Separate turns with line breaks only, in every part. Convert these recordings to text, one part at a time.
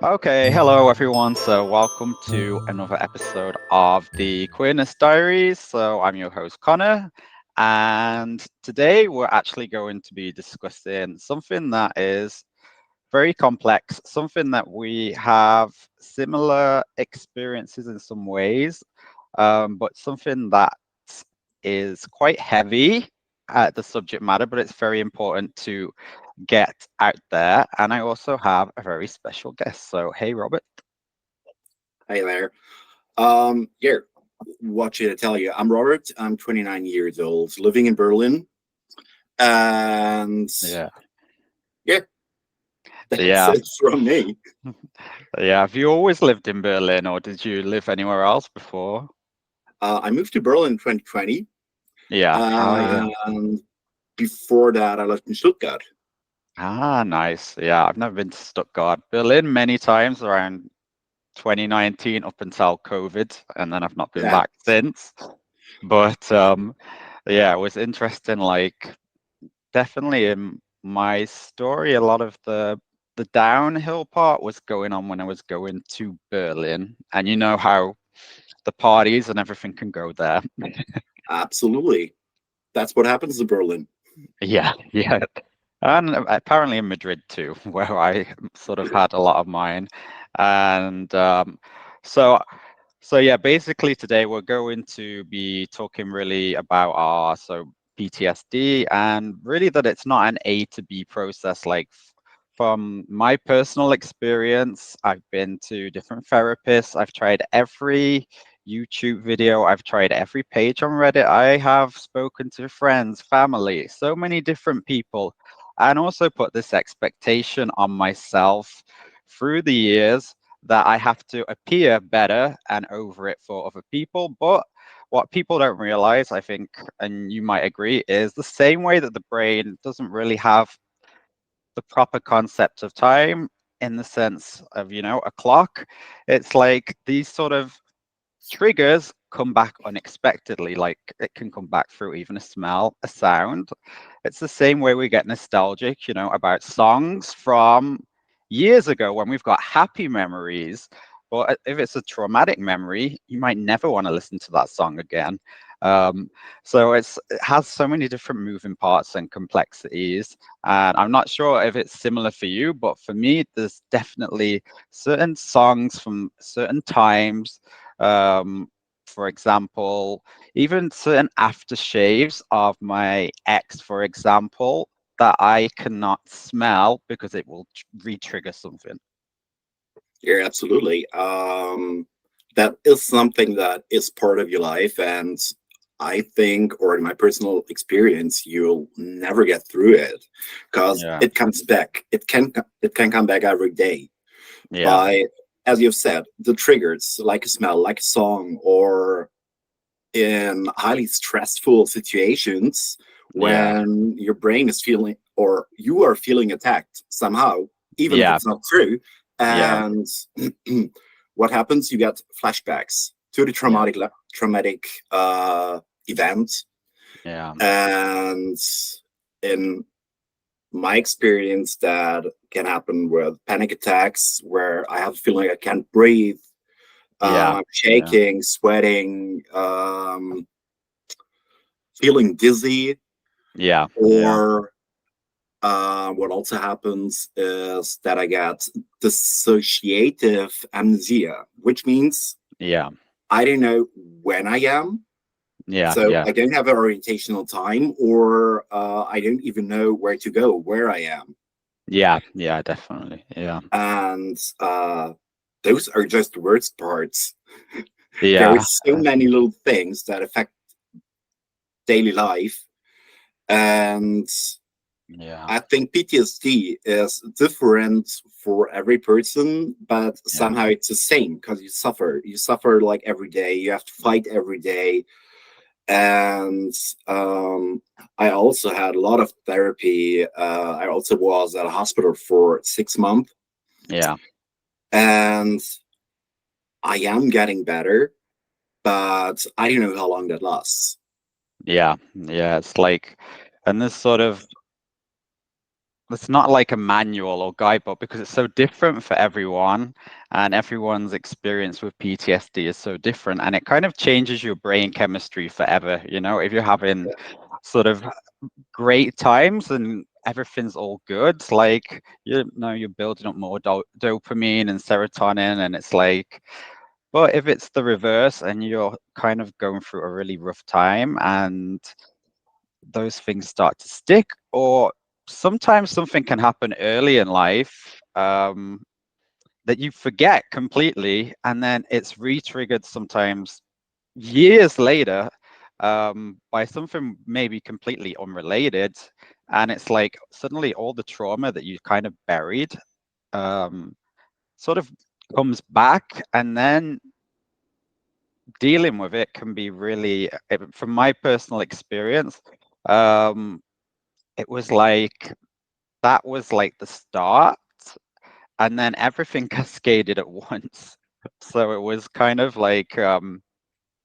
Okay, hello everyone. So, welcome to another episode of the Queerness Diaries. So, I'm your host Connor, and today we're actually going to be discussing something that is very complex, something that we have similar experiences in some ways, but something that is quite heavy at the subject matter, but it's very important to get out there. And I also have a very special guest. So, hey, Robert.
Hey there. Here, what should I tell you? I'm Robert. I'm 29 years old, living in Berlin. And
Yeah.
yeah, that's
Yeah.
it from me.
Yeah. Have you always lived in Berlin or did you live anywhere else before?
I moved to Berlin in 2020.
Yeah. Oh, yeah.
And before that, I lived in Stuttgart.
Ah, nice. Yeah. I've never been to Stuttgart. Berlin many times around 2019 up until COVID, and then I've not been
Yeah,
back since. But yeah, it was interesting. Like, definitely in my story, a lot of the downhill part was going on when I was going to Berlin, and you know how the parties and everything can go there.
absolutely. That's what happens in Berlin.
Yeah, yeah. And apparently in Madrid too, where I sort of had a lot of mine. And so so yeah, basically today we're going to be talking really about our PTSD, and really that it's not an A to B process. Like from my personal experience, I've been to different therapists. I've tried every YouTube video. I've tried every page on Reddit. I have spoken to friends, family, so many different people, and also put this expectation on myself through the years that I have to appear better and over it for other people. But what people don't realize, I think, and you might agree, is the same way that the brain doesn't really have the proper concept of time in the sense of, a clock. It's like these sort of triggers come back unexpectedly, like it can come back through even a smell, a sound. It's the same way we get nostalgic, about songs from years ago when we've got happy memories. But if it's a traumatic memory, you might never want to listen to that song again. Um, so it has so many different moving parts and complexities. And I'm not sure if it's similar for you, but for me, there's definitely certain songs from certain times, for example, even certain aftershaves of my ex, for example, that I cannot smell because it will re-trigger something.
Yeah, absolutely. That is something that is part of your life, and I think, or in my personal experience, you'll never get through it because
Yeah,
it comes back. It can come back every day
yeah,
by, as you've said, the triggers like a smell, like a song, or in highly stressful situations
yeah,
when your brain is feeling or you are feeling attacked somehow, even if
yeah,
it's not true.
yeah,
And what happens? You get flashbacks to the
yeah,
traumatic event.
yeah,
And in my experience, that can happen with panic attacks where I have a feeling I can't breathe,
yeah, yeah,
shaking, sweating, feeling dizzy,
yeah, yeah,
or what also happens is that I get dissociative amnesia, which means
yeah,
I don't know when I am.
yeah,
So
yeah,
I don't have an orientational time, or I don't even know where to go, where I am.
yeah, yeah, definitely. Yeah,
And those are just the worst parts. There are
yeah,
so many little things that affect daily life. And
yeah,
I think PTSD is different for every person, but
yeah,
somehow it's the same because you suffer. You suffer like every day. You have to fight every day. And I also had a lot of therapy. I also was at a hospital for 6 months,
yeah,
and I am getting better, but I don't know how long that lasts.
yeah, yeah. It's like, and this sort of it's not like a manual or guidebook because it's so different for everyone, and everyone's experience with PTSD is so different, and it kind of changes your brain chemistry forever. If you're having sort of great times and everything's all good, like you're building up more dopamine and serotonin, and it's like, but if it's the reverse and you're kind of going through a really rough time and those things start to stick, or sometimes something can happen early in life, that you forget completely, and then it's re-triggered sometimes years later, by something maybe completely unrelated, and it's like suddenly all the trauma that you kind of buried, um, sort of comes back, and then dealing with it can be really, from my personal experience, um, it was like that was like the start, and then everything cascaded at once. So it was kind of like,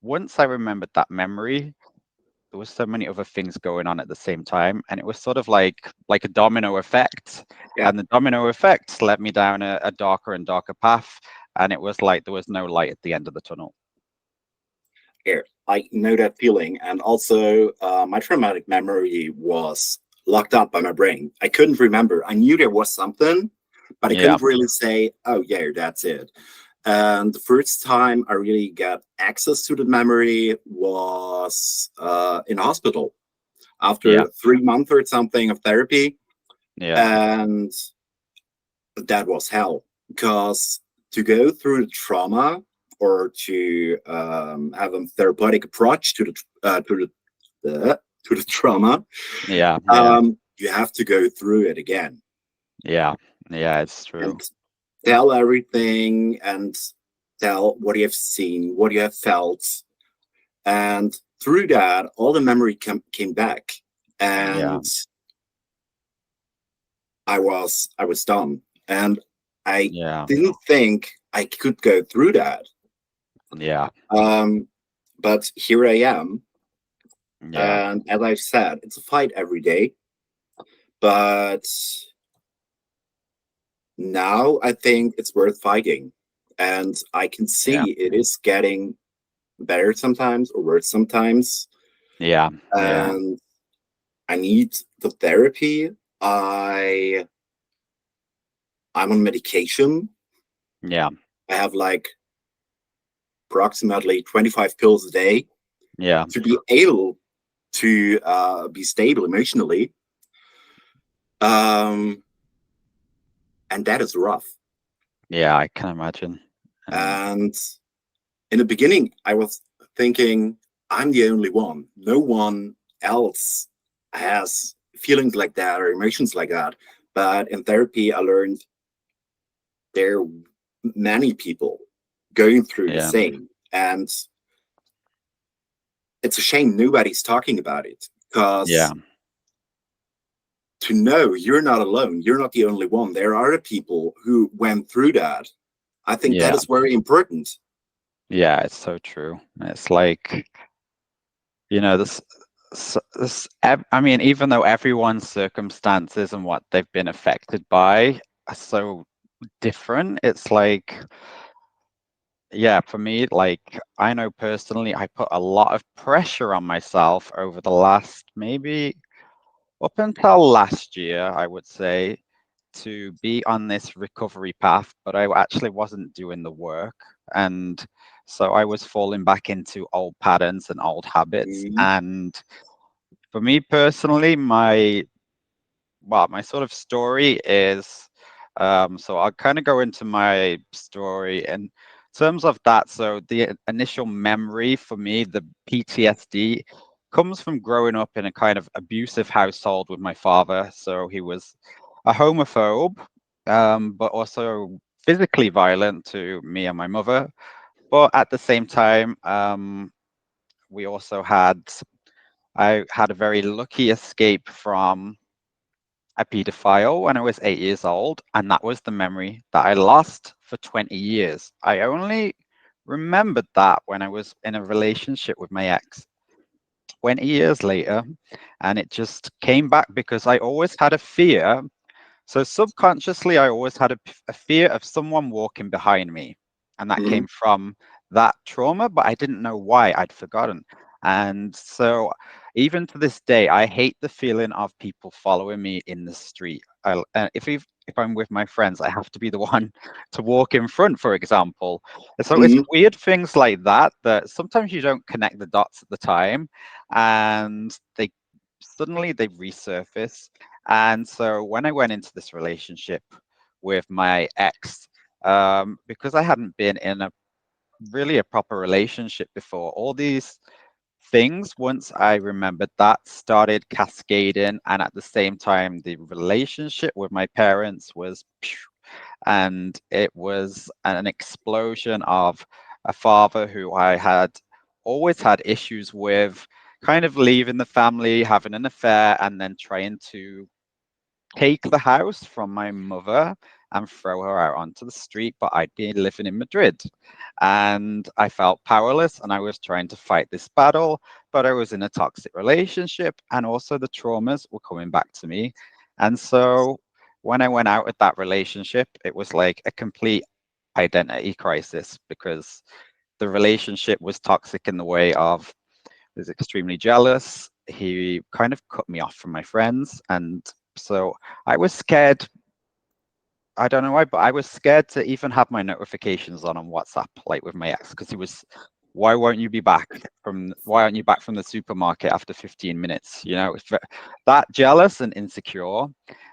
once I remembered that memory, there was so many other things going on at the same time, and it was sort of like a domino effect,
Yeah.
and the domino effect led me down a darker and darker path, and it was like there was no light at the end of the tunnel.
Here, I know that feeling. And also, my traumatic memory was locked up by my brain. I couldn't remember. I knew there was something, but I
Yeah,
couldn't really say, oh, yeah, that's it. And the first time I really got access to the memory was in hospital
yeah,
after 3 months or something of therapy.
yeah,
And that was hell because to go through the trauma or to have a therapeutic approach to the trauma,
yeah, yeah,
you have to go through it again
yeah, yeah, it's
and
true.
tell everything and tell what you have seen, what you have felt, and through that, all the memory came back,
Yeah,
and I was done, and I
yeah,
didn't think I could go through that.
yeah,
Um, but here I am,
yeah,
and as I said, it's a fight every day. But now I think it's worth fighting, and I can
yeah,
see it is getting better sometimes or worse sometimes.
yeah, yeah,
And I need the therapy. I I'm on medication.
yeah,
I have like approximately 25 pills a day
yeah,
to be able to be stable emotionally. Um, and that is rough.
yeah, I can imagine. And
And in the beginning, I was thinking, I'm the only one. No one else has feelings like that or emotions like that. But in therapy, I learned there are many people going through the
yeah,
same. And it's a shame nobody's talking about it
yeah,
because to know you're not alone, you're not the only one. There are other people who went through that. I think that
yeah,
is very important.
yeah, it's so true. It's like, this, I mean, even though everyone's circumstances and what they've been affected by are so different, it's like, yeah, for me, like, I know personally, I put a lot of pressure on myself over the last, maybe up until last year, I would say, to be on this recovery path, but I actually wasn't doing the work. And so I was falling back into old patterns and old habits.
Mhm.
And for me personally, my sort of story is, so I'll kind of go into my story in terms of that. So the initial memory for me, the PTSD, comes from growing up in a kind of abusive household with my father. So he was a homophobe, but also physically violent to me and my mother. But at the same time, we also I had a very lucky escape from a pedophile when I was 8 years old, and that was the memory that I lost for 20 years. I only remembered that when I was in a relationship with my ex 20 years later, and it just came back because I always had a fear So subconsciously, I always had a fear of someone walking behind me, and that
Mm-hmm.
came from that trauma, but I didn't know why. I'd forgotten. And so even to this day, I hate the feeling of people following me in the street. If I'm with my friends, I have to be the one to walk in front, for example. So it's
Mm-hmm.
weird things like that that sometimes you don't connect the dots at the time, and they resurface. And so when I went into this relationship with my ex, because I hadn't been in a proper relationship before, all these things, once I remembered that, started cascading. And at the same time, the relationship with my parents was, and it was an explosion of a father who I had always had issues with, kind of leaving the family, having an affair, and then trying to take the house from my mother and throw her out onto the street, but I'd been living in Madrid and I felt powerless and I was trying to fight this battle, but I was in a toxic relationship and also the traumas were coming back to me. And so when I went out of that relationship, it was like a complete identity crisis because the relationship was toxic in the way of was extremely jealous. He kind of cut me off from my friends. And so I was scared. I don't know why, but I was scared to even have my notifications on WhatsApp, like with my ex, because he was, why aren't you back from the supermarket after 15 minutes? You know, it's that jealous and insecure.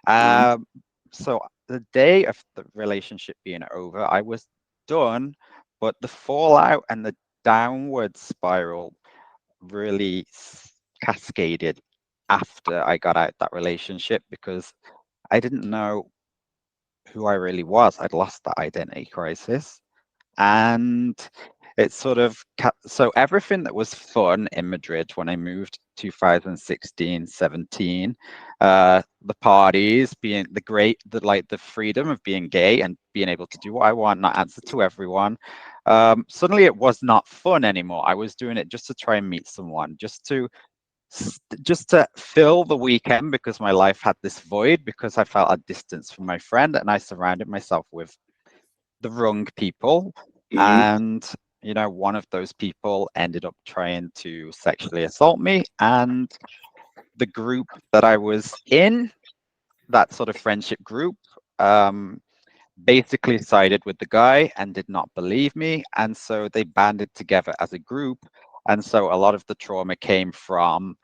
Mm-hmm.
So the day of the relationship being over, I was done, but the fallout and the downward spiral really cascaded after I got out that relationship because I didn't know who I really was. I'd lost that identity crisis. And it's sort of so everything that was fun in Madrid when I moved 2016, 17, the parties, being the freedom of being gay and being able to do what I want, not answer to everyone. Suddenly it was not fun anymore. I was doing it just to try and meet someone, just to fill the weekend because my life had this void because I felt a distance from my friend and I surrounded myself with the wrong people.
Mm-hmm.
And, one of those people ended up trying to sexually assault me. And the group that I was in, that sort of friendship group, um, basically sided with the guy and did not believe me. And so they banded together as a group. And so a lot of the trauma came from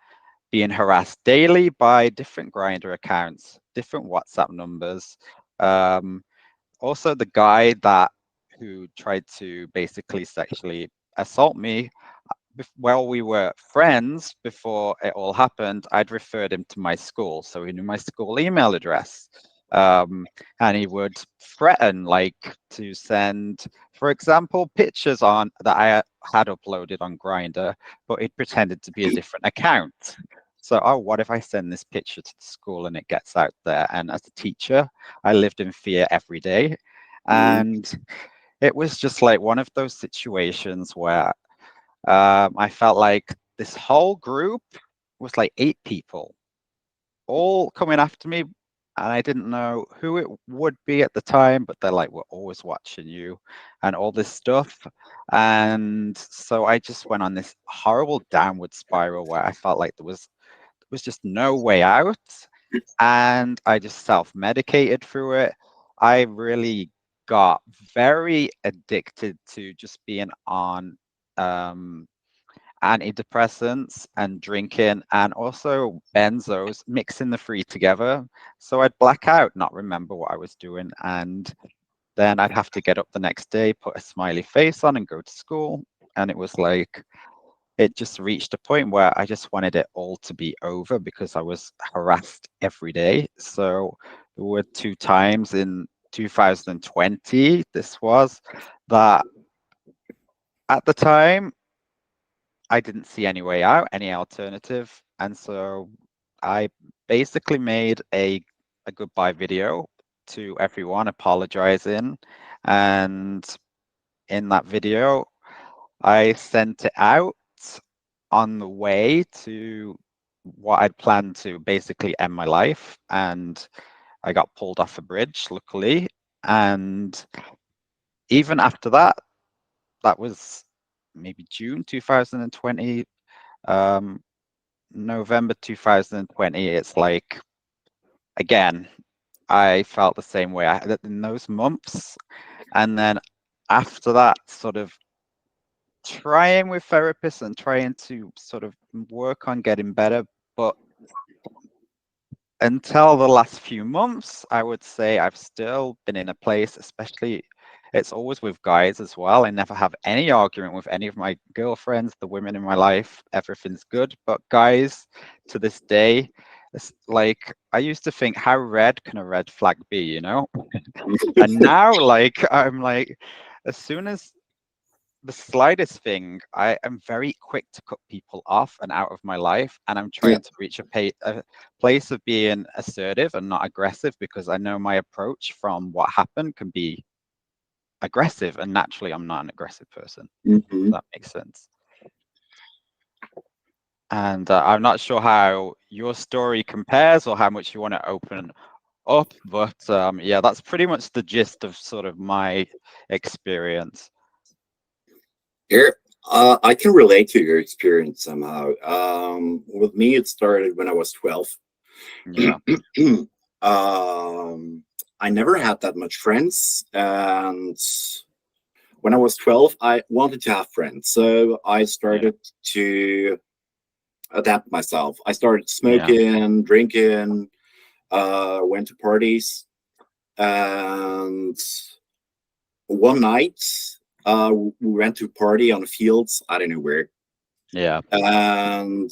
being harassed daily by different Grinder accounts, different WhatsApp numbers. Um, Also, the guy who tried to basically sexually assault me, while we were friends before it all happened, I'd referred him to my school, so he knew my school email address. And he would threaten, like, to send, for example, pictures on that I had uploaded on Grinder, but it pretended to be a different account. So, oh, what if I send this picture to the school and it gets out there? And as a teacher, I lived in fear every day.
Mm-hmm.
And it was just like one of those situations where I felt like this whole group was like 8 people, all coming after me, and I didn't know who it would be at the time, but they're like, "We're always watching you," and all this stuff. And so I just went on this horrible downward spiral where I felt like there was just no way out, and I just self-medicated through it. I really got very addicted to just being on um, antidepressants and drinking and also benzos, mixing the three together. So I'd black out, not remember what I was doing. And then I'd have to get up the next day, put a smiley face on and go to school. And it was like, it just reached a point where I just wanted it all to be over because I was harassed every day. So there were 2 times in 2020, this was, that at the time I didn't see any way out, any alternative. And so I basically made a goodbye video to everyone apologizing. And in that video, I sent it out on the way to what I'd planned to basically end my life. And I got pulled off a bridge, luckily. And even after that, that was maybe June 2020, November 2020. It's like, again, I felt the same way in those months. And then after that, sort of trying with therapists and trying to sort of work on getting better. But until the last few months, I would say I've still been in a place, especially it's always with guys as well. I never have any argument with any of my girlfriends, the women in my life. Everything's good. But guys, to this day, it's like I used to think, how red can a red flag be, you know? And now, like, I'm like, as soon as the slightest thing, I am very quick to cut people off and out of my life. And I'm
Yeah.
trying to reach a place of being assertive and not aggressive, because I know my approach from what happened can be aggressive. And naturally, I'm not an aggressive person.
Mm-hmm.
If that makes sense. And I'm not sure how your story compares or how much you want to open up. But yeah, that's pretty much the gist of sort of my experience.
Here, I can relate to your experience somehow. With me, it started when I was 12.
Yeah.
I never had that much friends, and when I was 12, I wanted to have friends, so I started to adapt myself. I started smoking, drinking, went to parties, and one night we went to a party on the fields. I don't know where.
Yeah.
And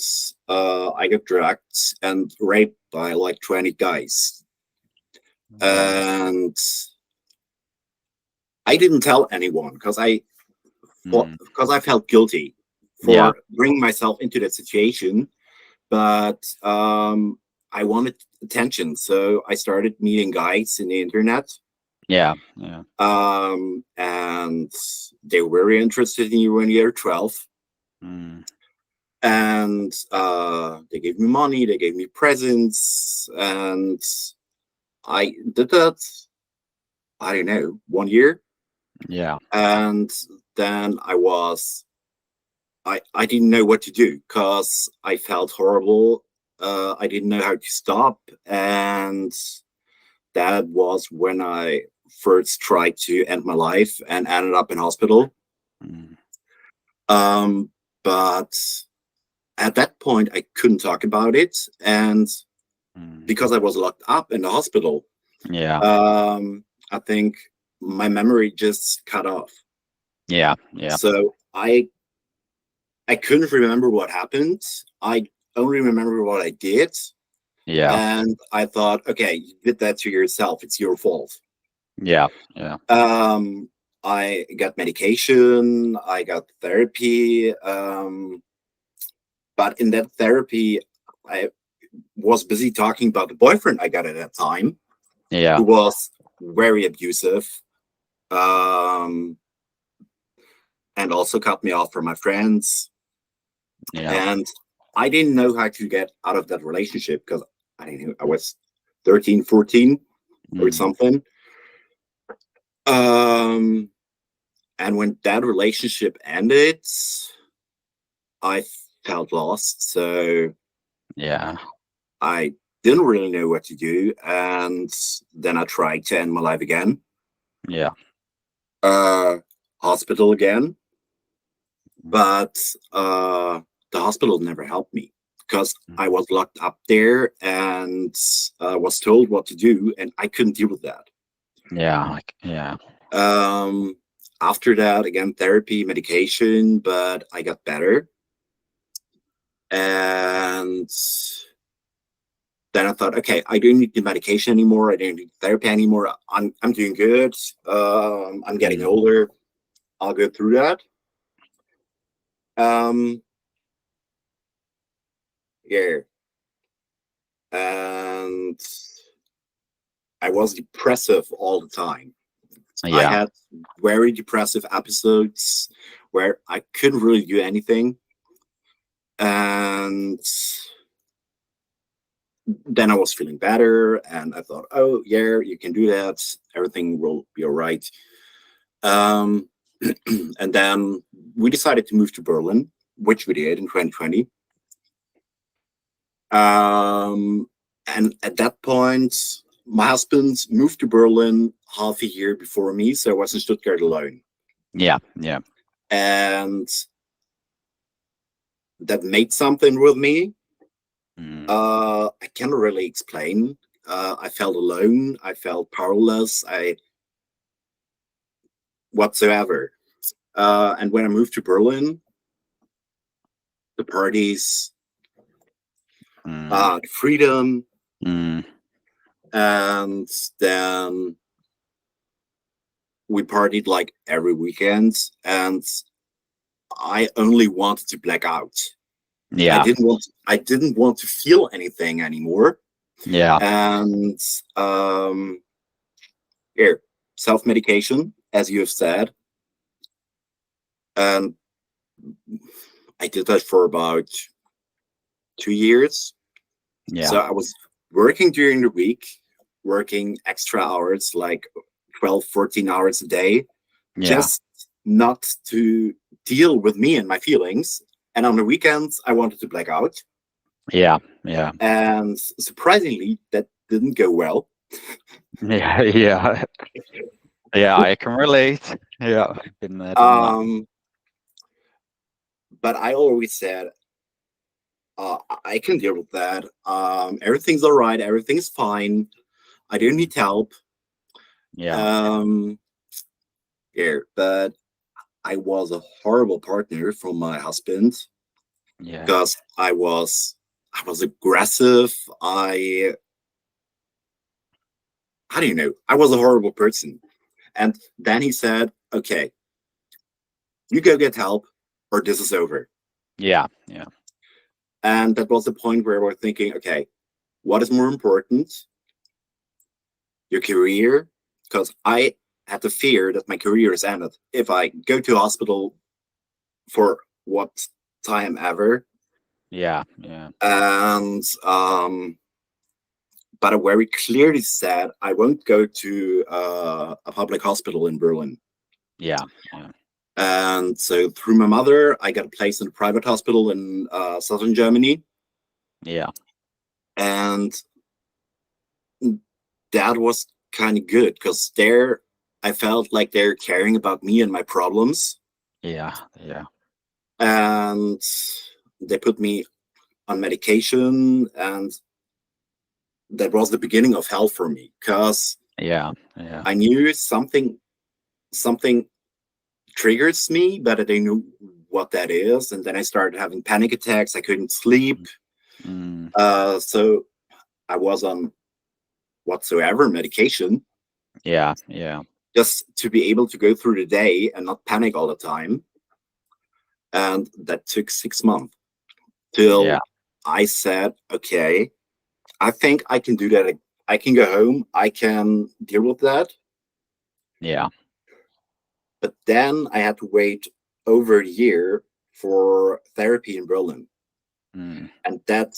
I got drugged and raped by like 20 guys.
Wow.
And I didn't tell anyone because I felt guilty
Yeah.
for bringing myself into that situation. But I wanted attention, so I started meeting guys in the internet.
Yeah. Yeah.
And they were very interested in you when you're 12.
Mm.
And they gave me money, they gave me presents, and I did that, I don't know, 1 year.
Yeah.
And then I didn't know what to do because I felt horrible. I didn't know how to stop. And that was when I first tried to end my life and ended up in hospital.
Mm.
But at that point, I couldn't talk about it. And
Mm.
because I was locked up in the hospital,
Yeah.
I think my memory just cut off.
Yeah. Yeah.
So I couldn't remember what happened. I only remember what I did.
Yeah.
And I thought, okay, you did that to yourself. It's your fault.
Yeah. Yeah.
I got medication, I got therapy. But in that therapy, I was busy talking about the boyfriend I got at that time,
Yeah.
who was very abusive, and also cut me off from my friends.
Yeah.
And I didn't know how to get out of that relationship because I didn't know, I was 13, 14 or
Mm.
something. Um, and when that relationship ended, I felt lost. So
Yeah.
I didn't really know what to do. And then I tried to end my life again.
Yeah.
Uh, hospital again. But the hospital never helped me because I was locked up there and was told what to do, and I couldn't deal with that.
Yeah. Like, yeah.
Um, After that, again, therapy, medication, but I got better. And then I thought, okay, I don't need the medication anymore. I don't need therapy anymore. I'm doing good. I'm getting
Mm.
older. I'll go through that. Um, yeah. And I was depressive all the time. I
Yeah.
had very depressive episodes where I couldn't really do anything. And then I was feeling better, and I thought, oh yeah, you can do that. Everything will be all right. Um, and then we decided to move to Berlin, which we did in 2020. And at that point, my husband moved to Berlin half a year before me, so I was in Stuttgart alone.
Yeah, yeah.
And that made something with me. I can't really explain. I felt alone. I felt powerless. Whatsoever. And when I moved to Berlin, the parties, the freedom, and then we partied like every weekend, and I only wanted to black out.
Yeah,
I didn't want to feel anything anymore.
yeah,
And here, self-medication, as you have said. And I did that for about 2 years.
yeah,
So I was working during the week, working extra hours, like 12, 14 hours a day,
yeah,
just not to deal with me and my feelings. And on the weekends, I wanted to black out.
yeah, yeah,
And surprisingly, that didn't go well.
yeah, yeah, yeah. I can relate. Yeah, I've been there, done that.
But I always said, I can deal with that. Everything's all right. Everything's fine. I don't need help.
Yeah,
Um, yeah, but I was a horrible partner for my husband
yeah,
because I was aggressive. How do you know? I was a horrible person. And then he said, "Okay, you go get help, or this is over."
yeah, yeah,
And that was the point where we're thinking, okay, what is more important, your career? Because I had the fear that my career is ended if I go to hospital for what time ever.
yeah, yeah,
And but I very clearly said I won't go to a public hospital in Berlin.
yeah, yeah,
And so through my mother, I got a place in a private hospital in southern Germany.
yeah,
And that was kind of good because there I felt like they're caring about me and my problems.
yeah, yeah,
And they put me on medication, and that was the beginning of hell for me because
yeah, yeah,
I knew something triggers me, but I didn't know what that is. And then I started having panic attacks. I couldn't sleep.
mm,
So I was on whatsoever medication
yeah, yeah,
just to be able to go through the day and not panic all the time. And that took 6 months
yeah,
till I said, okay, I think I can do that. I can go home. I can deal with that.
yeah,
But then I had to wait over a year for therapy in Berlin.
mm,
And that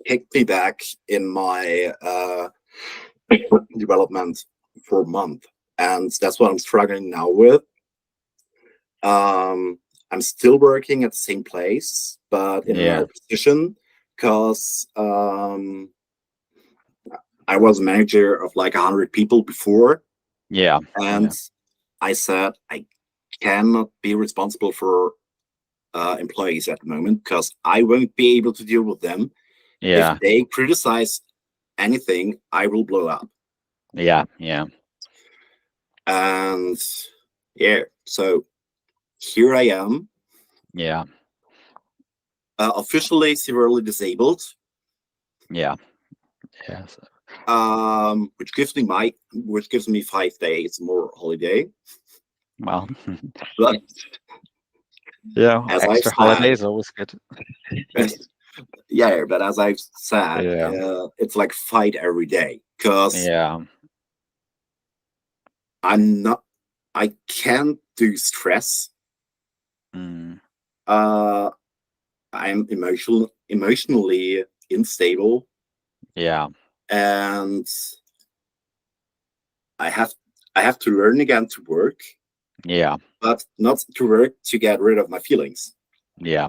kicked me back in my development for a month. And that's what I'm struggling now with. I'm still working at the same place, but in
yeah,
another position because I was manager of like 100 people before.
yeah,
And
yeah,
I said, I cannot be responsible for employees at the moment because I won't be able to deal with them. If
yeah,
they criticize anything, I will blow up.
yeah, yeah,
And yeah, so here I am,
yeah,
officially severely disabled,
yeah, yeah.
which gives me 5 days more holiday.
Well,
But
yeah,
as I've
extra
said,
holidays always good.
yeah, but as I've said,
Yeah,
it's like fight every day because
yeah,
I'm not. I can't do stress.
mm,
Uh, I'm emotionally unstable,
Yeah.
and I have I have to learn again to work,
Yeah.
but not to work to get rid of my feelings.
Yeah.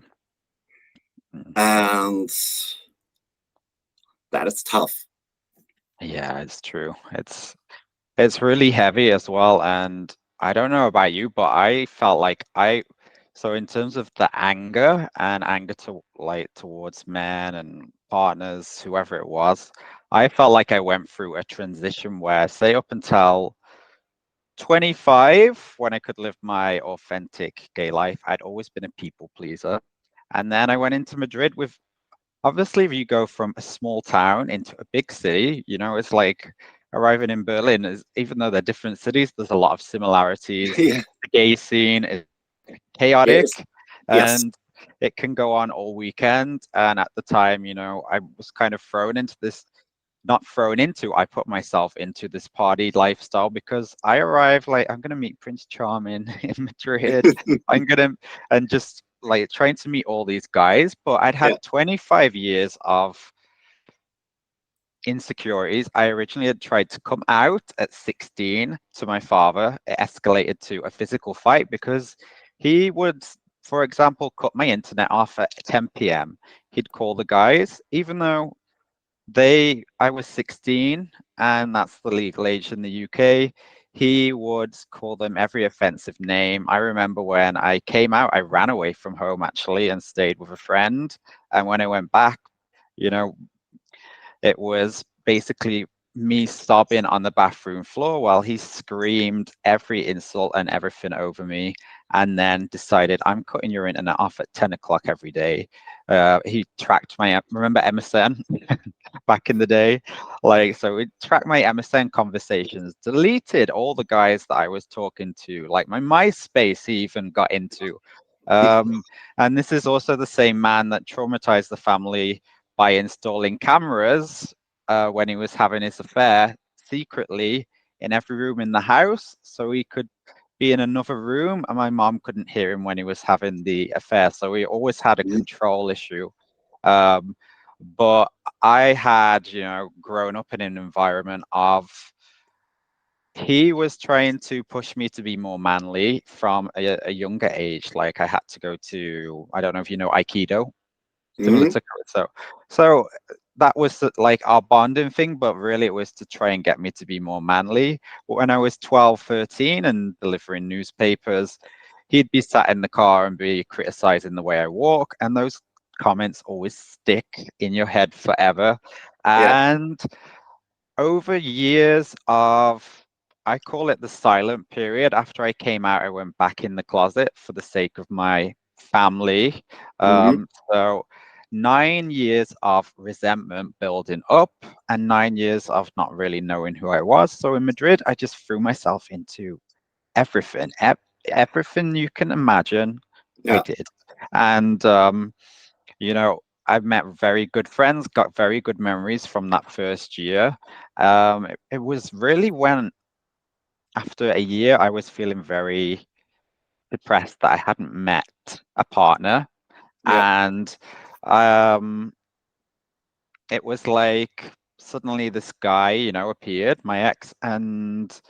Mm.
And that is tough.
Yeah, it's true. It's really heavy as well. And I don't know about you, but I felt like so in terms of the anger and anger to like towards men and partners, whoever it was, I felt like I went through a transition where, say, up until 25, when I could live my authentic gay life, I'd always been a people pleaser. And then I went into Madrid with, obviously, if you go from a small town into a big city, it's like arriving in Berlin. Even though they're different cities, there's a lot of similarities.
Yeah,
The gay scene is
it is.
chaotic,
Yes.
and it can go on all weekend. And at the time, I was kind of thrown into this, not thrown into, I put myself into this party lifestyle because I arrived like, I'm gonna meet Prince Charming in Madrid. I'm gonna and just like trying to meet all these guys, but I'd had
Yeah.
25 years of insecurities. I originally had tried to come out at 16 to my father. It escalated to a physical fight because he would, for example, cut my internet off at 10 p.m. He'd call the guys, even though I was 16, and that's the legal age in the UK. He would call them every offensive name. I remember when I came out, I ran away from home actually and stayed with a friend. And when I went back, you know, it was basically me sobbing on the bathroom floor while he screamed every insult and everything over me, and then decided, I'm cutting your internet off at 10 o'clock every day. He tracked remember MSN back in the day? Like, so it tracked my MSN conversations, deleted all the guys that I was talking to, like my MySpace he even got into. And this is also the same man that traumatized the family by installing cameras when he was having his affair secretly in every room in the house, so he could be in another room and my mom couldn't hear him when he was having the affair. So we always had a
Mhm.
control issue. Um, but I had, grown up in an environment of, he was trying to push me to be more manly from a younger age. Like I had to go to, I don't know if you know Aikido, similar
Mhm.
to so that was like our bonding thing, but really it was to try and get me to be more manly. But when I was 12, 13 and delivering newspapers, he'd be sat in the car and be criticizing the way I walk, and those comments always stick in your head forever.
Yeah.
And over years of, I call it the silent period. After I came out, I went back in the closet for the sake of my family.
Mhm.
So 9 years of resentment building up and 9 years of not really knowing who I was. So in Madrid, I just threw myself into everything, everything you can imagine. I
Yeah.
did. And, I've met very good friends, got very good memories from that first year. It was really when, after a year, I was feeling very depressed that I hadn't met a partner.
Yeah.
And um, it was like suddenly this guy, appeared, my ex, and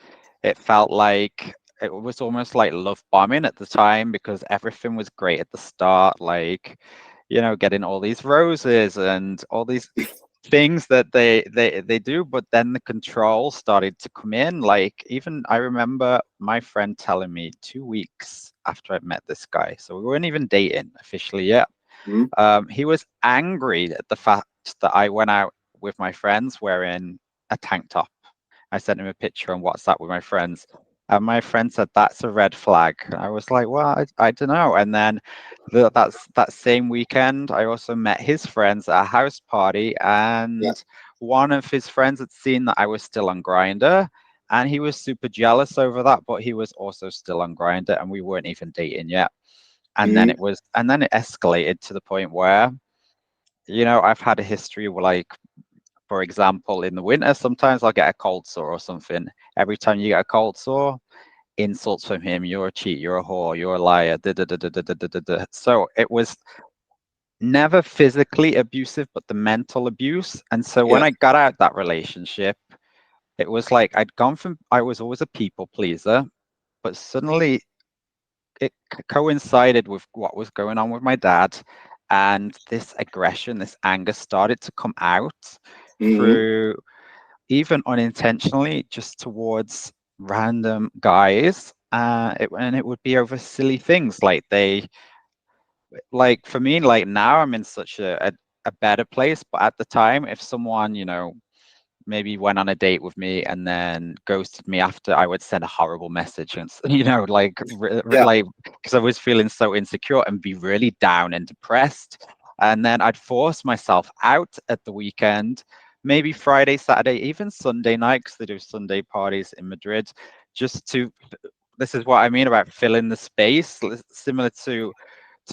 it felt like it was almost like love bombing at the time because everything was great at the start, like, getting all these roses and all these things that they do, but then the control started to come in. Like, even I remember my friend telling me 2 weeks after I met this guy, so we weren't even dating officially yet.
Mhm.
He was angry at the fact that I went out with my friends wearing a tank top. I sent him a picture on WhatsApp with my friends. And my friend said, that's a red flag. I was like, well, I don't know. And then that same weekend, I also met his friends at a house party.
Yeah.
And one of his friends had seen that I was still on Grinder. And he was super jealous over that, but he was also still on Grinder and we weren't even dating yet.
Mhm.
And then it escalated to the point where, I've had a history where, like, for example, in the winter, sometimes I'll get a cold sore or something. Every time you get a cold sore, insults from him, you're a cheat, you're a whore, you're a liar, da, da, da, da, da, da, da, da. So it was never physically abusive, but the mental abuse. And so when
Yeah.
I got out that relationship, it was like I'd gone from, I was always a people pleaser, but suddenly it coincided with what was going on with my dad. And this aggression, this anger started to come out
Hmm.
through, even unintentionally, just towards random guys. And it would be over silly things like like for me, like now I'm in such a better place. But at the time, if someone, maybe went on a date with me and then ghosted me after, I would send a horrible message and like
Yeah.
like because I was feeling so insecure and be really down and depressed. And then I'd force myself out at the weekend, maybe Friday, Saturday, even Sunday night, because they do Sunday parties in Madrid, just to, this is what I mean about filling the space, similar to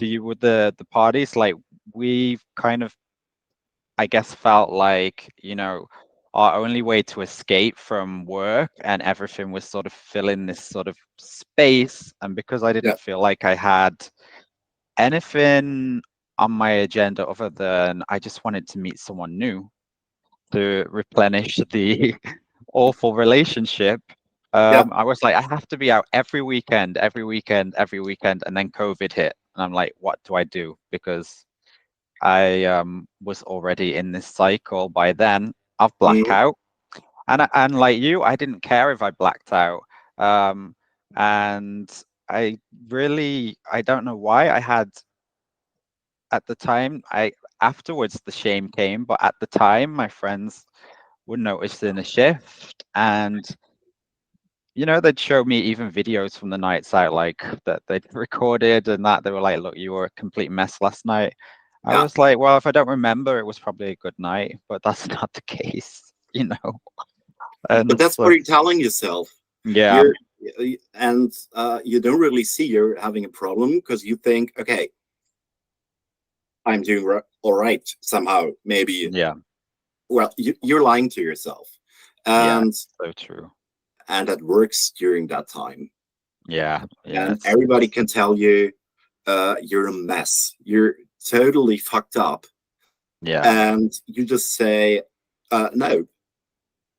you with the parties. Like we've kind of, I guess, felt like, our only way to escape from work and everything was sort of filling this sort of space. And because I
Yeah.
didn't feel like I had anything on my agenda other than I just wanted to meet someone new to replenish the awful relationship.
Yeah.
I was like, I have to be out every weekend, every weekend, every weekend. And then COVID hit. And I'm like, what do I do? Because I was already in this cycle by then of
Hmm.
blackout, and like you, I didn't care if I blacked out, um, and I don't know why I had at the time. I Afterwards the shame came, but at the time my friends were noticing a shift, and they'd show me even videos from the nights out, like that they'd recorded, and that they were like, "Look, you were a complete mess last night." I
Yeah.
was like, "Well, if I don't remember, it was probably a good night," but that's not the case.
But
And
that's
so,
what you're telling yourself.
yeah,
You're and you don't really see you're having a problem because you think, okay, I'm doing all right somehow. Maybe.
yeah,
Well, you're lying to yourself,
yeah,
and
so true.
that works during that time.
Yeah, yeah,
And everybody can tell you you're a mess. You're totally fucked up,
yeah,
and you just say, "No,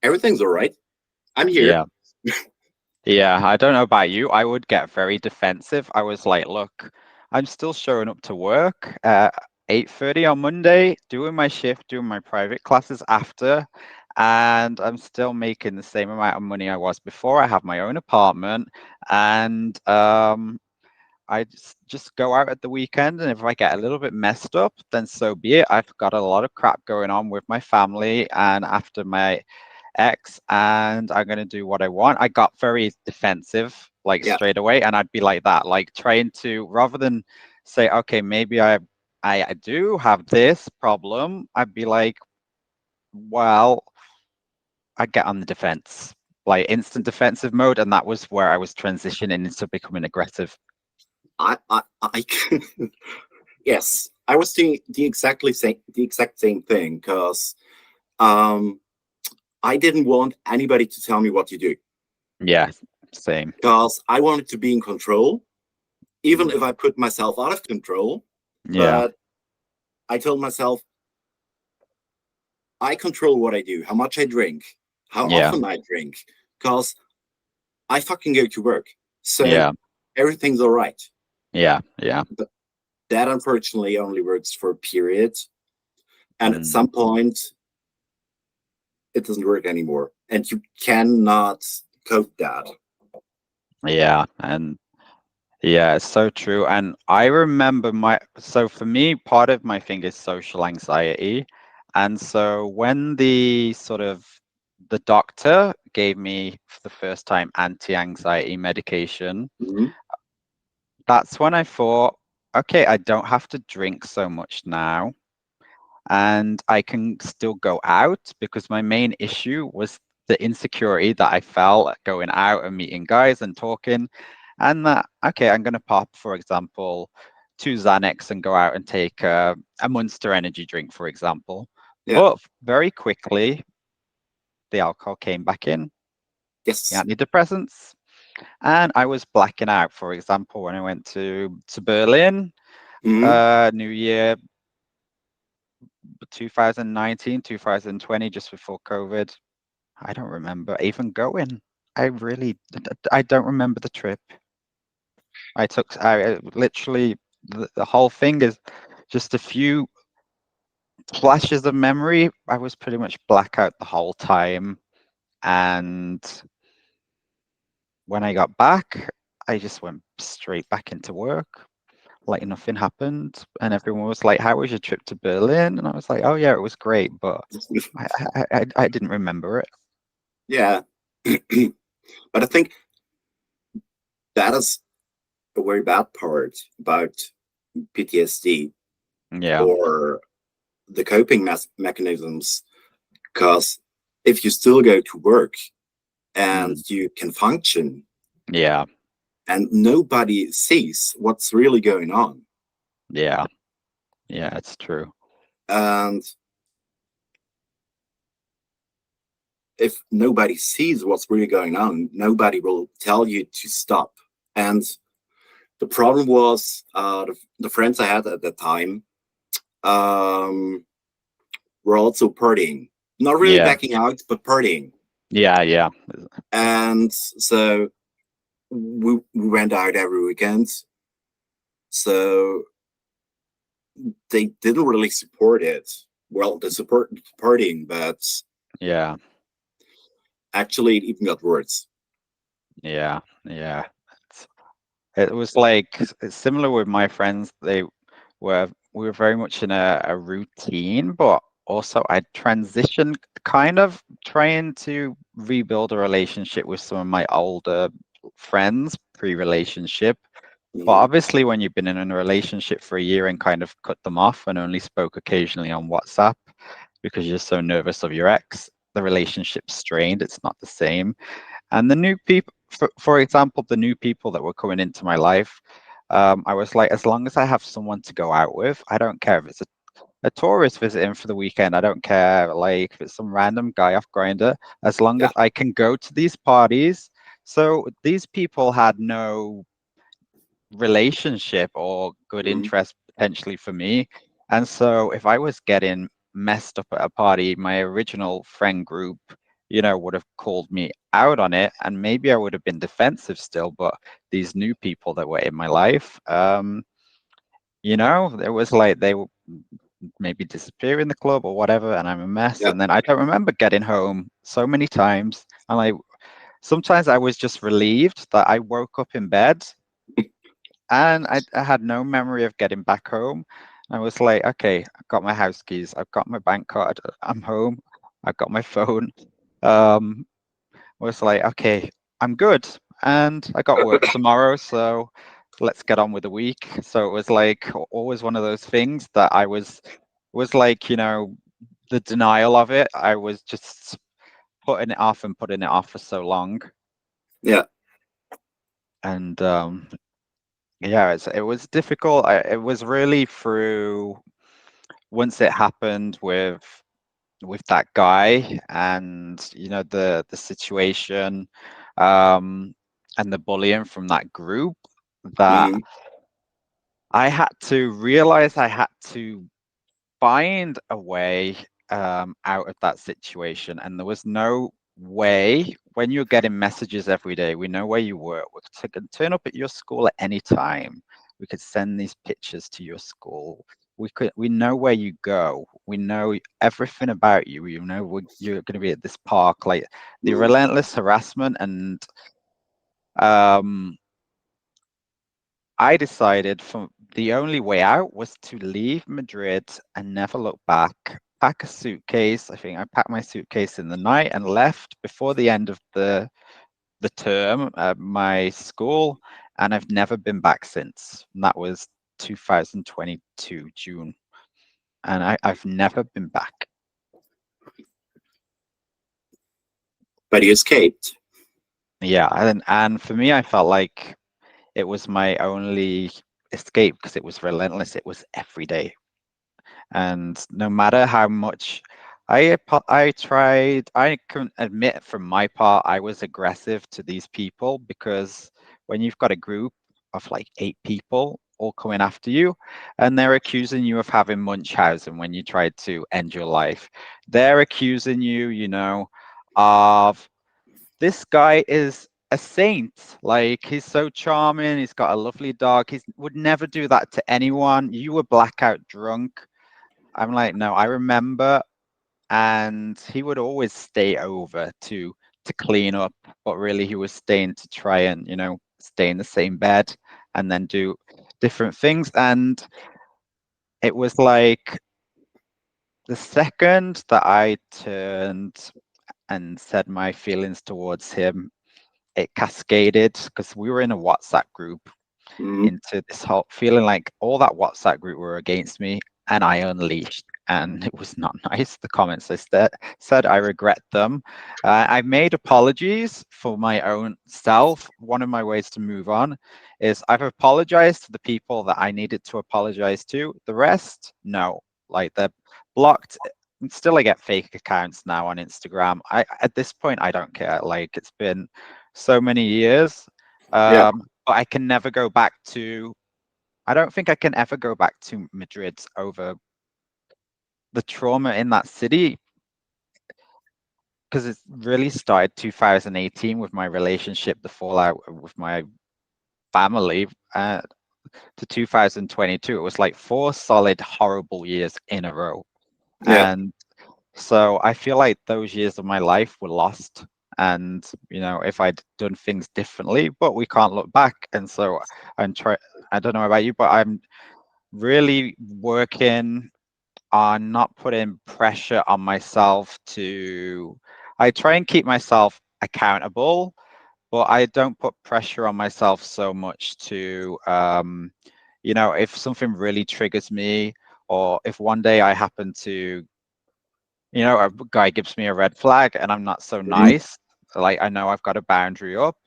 everything's all right. I'm here."
yeah. Yeah, I don't know about you. I would get very defensive. I was like, look, I'm still showing up to work at 8:30 on Monday, doing my shift, doing my private classes after, and I'm still making the same amount of money I was before. I have my own apartment, and I just go out at the weekend, and if I get a little bit messed up, then so be it. I've got a lot of crap going on with my family and after my ex, and I'm gonna do what I want. I got very defensive, like
Yeah,
straight away, and I'd be like that, like trying to, rather than say, okay, maybe I do have this problem, I'd be like, well, I get on the defense, like instant defensive mode, and that was where I was transitioning into becoming aggressive.
I yes, I was doing the exact same thing because um, I didn't want anybody to tell me what to do
Yeah, same.
because I wanted to be in control, even
Mm.
if I put myself out of control.
Yeah,
But I told myself I control what I do, how much I drink, how
yeah,
often I drink, because I fucking go to work, so
yeah,
everything's all right.
yeah, yeah.
But that unfortunately only works for a period, and at
Mm.
some point it doesn't work anymore, and you cannot cope that.
Yeah, and yeah, it's so true. And I remember so for me, part of my thing is social anxiety. And so when the doctor gave me for the first time anti-anxiety medication,
Mhm.
that's when I thought, okay, I don't have to drink so much now, and I can still go out, because my main issue was the insecurity that I felt going out and meeting guys and talking. And that, okay, I'm going to pop, for example, 2 Xanax and go out and take a Monster energy drink, for example.
Yeah.
But very quickly, the alcohol came back in, the
Yes.
antidepressants, and I was blacking out. For example, when I went to Berlin,
Hmm.
New Year, 2019, 2020, just before COVID. I don't remember even going. I don't remember the trip. I literally, the whole thing is just a few flashes of memory. I was pretty much blackout the whole time. And when I got back, I just went straight back into work, like nothing happened. And everyone was like, "How was your trip to Berlin?" And I was like, "Oh yeah, it was great," but I didn't remember it.
Yeah. But I think that is a very bad part about PTSD
Yeah,
or the coping mechanisms. Because if you still go to work and
mm,
you can function
yeah,
and nobody sees what's really going on,
yeah, yeah. It's true.
and if nobody sees what's really going on, nobody will tell you to stop. And the problem was the friends I had at the time um, were also partying, not really
Yeah,
backing out, but partying.
yeah, yeah,
And so we went out every weekend. So they didn't really support it. Well, they support partying, but
yeah,
actually it even got worse.
yeah, yeah. It was like it's similar with my friends. We were very much in a routine, but also I transitioned kind of trying to rebuild a relationship with some of my older friends pre-relationship. But
Mhm.
obviously, when you've been in a relationship for a year and kind of cut them off and only spoke occasionally on WhatsApp because you're so nervous of your ex, the relationship's strained. It's not the same. And the new people, for example, the new people that were coming into my life, I was like, as long as I have someone to go out with, I don't care if it's a tourist visiting for the weekend. I don't care, like, if it's some random guy off Grinder, as long
Yeah.
as I can go to these parties. So these people had no relationship or good
Mhm.
interest potentially for me. And so if I was getting messed up at a party, my original friend group, would have called me out on it, and maybe I would have been defensive still. But these new people that were in my life, it was like they would maybe disappear in the club or whatever, and I'm a mess.
Yeah.
And then I don't remember getting home so many times. And like sometimes I was just relieved that I woke up in bed and I had no memory of getting back home. I was like, okay, I've got my house keys, I've got my bank card, I'm home, I've got my phone. Um, I was like, okay, I'm good. And I got work tomorrow, so let's get on with the week. So it was like always one of those things that was like, the denial of it. I was just putting it off and putting it off for so long.
Yeah.
And yeah, it was difficult. It was really through once it happened with that guy, and the situation, and the bullying from that group, that
Mhm.
I had to realize I had to find a way out of that situation. And there was no way. When you're getting messages every day, we know where you work, we can turn up at your school at any time, we could send these pictures to your school, we know where you go, we know everything about you, you're going to be at this park, like the
Mhm.
relentless harassment. And um I decided from the only way out was to leave Madrid and never look back. Pack a suitcase. I think I packed my suitcase in the night and left before the end of the term at my school, and I've never been back since. And that was 2022 June, and I've never been back.
But he escaped.
Yeah, and for me, I felt like it was my only escape because it was relentless. It was every day. And no matter how much I tried, I can admit from my part, I was aggressive to these people, because when you've got a group of like 8 people, all coming after you, and they're accusing you of having Munchausen when you tried to end your life. They're accusing you, of this guy is a saint. Like, he's so charming. He's got a lovely dog. He would never do that to anyone. You were blackout drunk. I'm like, no, I remember. And he would always stay over to clean up, but really he was staying to try and, stay in the same bed and then do different things. And it was like the second that I turned and said my feelings towards him, it cascaded because we were in a WhatsApp group
Mhm.
into this whole feeling like all that WhatsApp group were against me, and I unleashed, and it was not nice. The comments I said, I regret them. I made apologies for my own self. One of my ways to move on is I've apologized to the people that I needed to apologize to. The rest, no, like they're blocked. Still, I get fake accounts now on Instagram. At this point, I don't care. Like, it's been so many years.
Yeah.
But I can never go back to, I don't think I can ever go back to Madrid over the trauma in that city, because it really started 2018 with my relationship, the fallout with my family, to 2022. It was like 4 solid, horrible years in a row.
Yeah.
And so I feel like those years of my life were lost. And, if I'd done things differently, but we can't look back. And so I'm trying, I don't know about you, but I'm really working on not putting pressure on myself I try and keep myself accountable, but I don't put pressure on myself so much to, if something really triggers me, or if one day I happen to, a guy gives me a red flag and I'm not so
Mhm.
nice, like, I know I've got a boundary up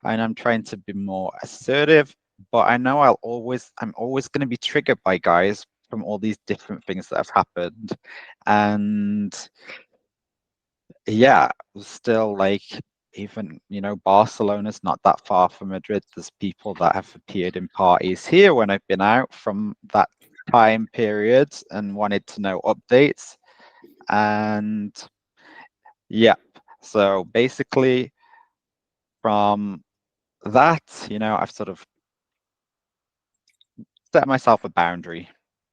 and I'm trying to be more assertive, but I know I'm always going to be triggered by guys from all these different things that have happened. And yeah, still, like, even, Barcelona's not that far from Madrid. There's people that have appeared in parties here when I've been out from that time period and wanted to know updates. And yeah, so basically from that, I've sort of set myself a boundary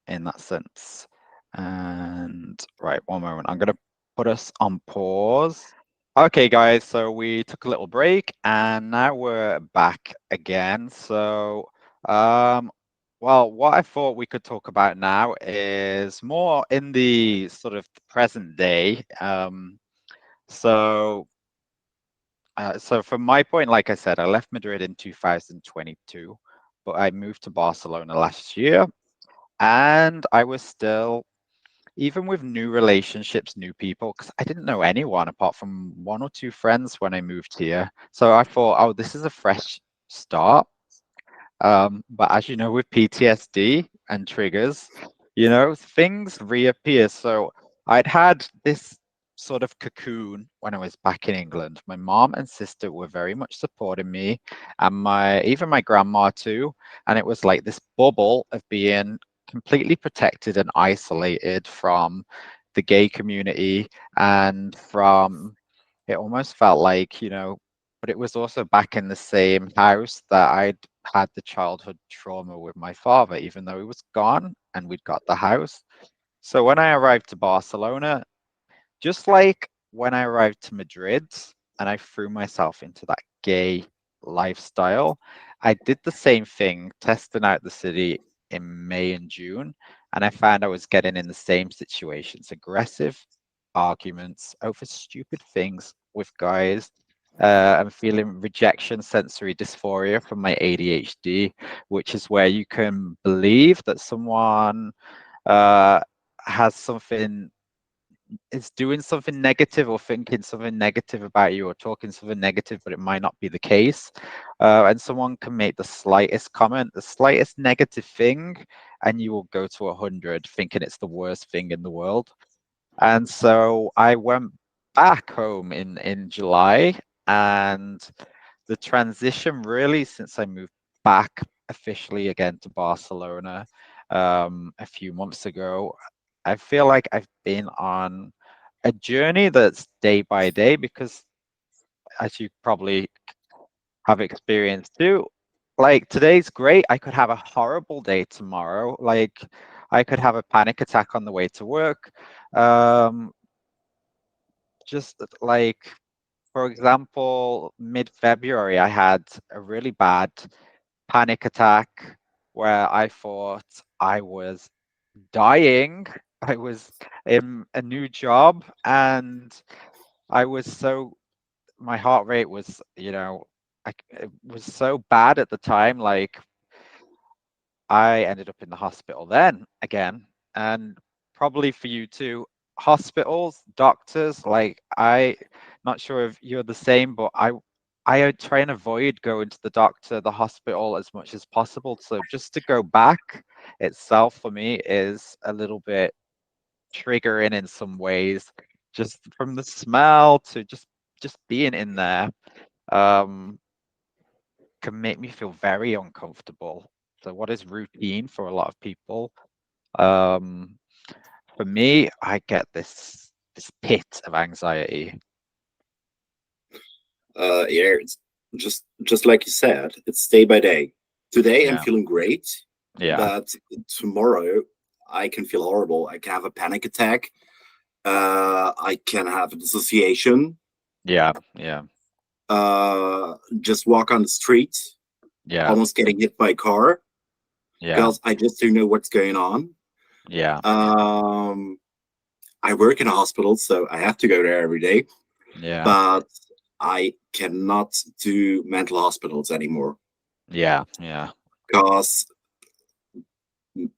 in that sense. And right, one moment, I'm gonna put us on pause. Okay, guys, so we took a little break and now we're back again. So, well, what I thought we could talk about now is more in the sort of present day. So, so from my point, like I said, I left Madrid in 2022, but I moved to Barcelona last year, and I was still, even with new relationships, new people, because I didn't know anyone apart from one or two friends when I moved here. So I thought, oh, this is a fresh start. But as you know, with PTSD and triggers, things reappear. So I'd had this sort of cocoon when I was back in England. My mom and sister were very much supporting me, and even my grandma too. And it was like this bubble of being completely protected and isolated from the gay community and from, it almost felt like, but it was also back in the same house that I'd had the childhood trauma with my father, even though he was gone and we'd got the house. So when I arrived to Barcelona, just like when I arrived to Madrid and I threw myself into that gay lifestyle, I did the same thing, testing out the city in May and June, and I found I was getting in the same situations, aggressive arguments over stupid things with guys. I'm feeling rejection sensory dysphoria from my ADHD, which is where you can believe that someone uh, has something, is doing something negative or thinking something negative about you or talking something negative, but it might not be the case. And someone can make the slightest comment, the slightest negative thing, and you will go to 100 thinking it's the worst thing in the world. And so I went back home in July, and the transition really since I moved back officially again to Barcelona a few months ago, I feel like I've been on a journey that's day by day because, as you probably have experienced too, like today's great. I could have a horrible day tomorrow. Like I could have a panic attack on the way to work. Um, just like, for example, mid-February, I had a really bad panic attack where I thought I was dying. I was in a new job and I was so, my heart rate was, it was so bad at the time. Like I ended up in the hospital then again. And probably for you too, hospitals, doctors, like not sure if you're the same, but I try and avoid going to the doctor, the hospital as much as possible. So just to go back itself for me is a little bit triggering in some ways, just from the smell to just being in there. Um, can make me feel very uncomfortable. So what is routine for a lot of people? Um, for me, I get this pit of anxiety.
Yeah, it's just like you said, it's day by day. Today I'm
Yeah,
feeling great,
yeah,
but tomorrow I can feel horrible. I can have a panic attack. I can have a dissociation.
yeah, yeah,
Just walk on the street,
yeah,
almost getting hit by a car
yeah,
because I just don't know what's going on.
yeah,
Um, I work in a hospital, so I have to go there every day,
yeah,
but I cannot do mental hospitals anymore
yeah, yeah,
because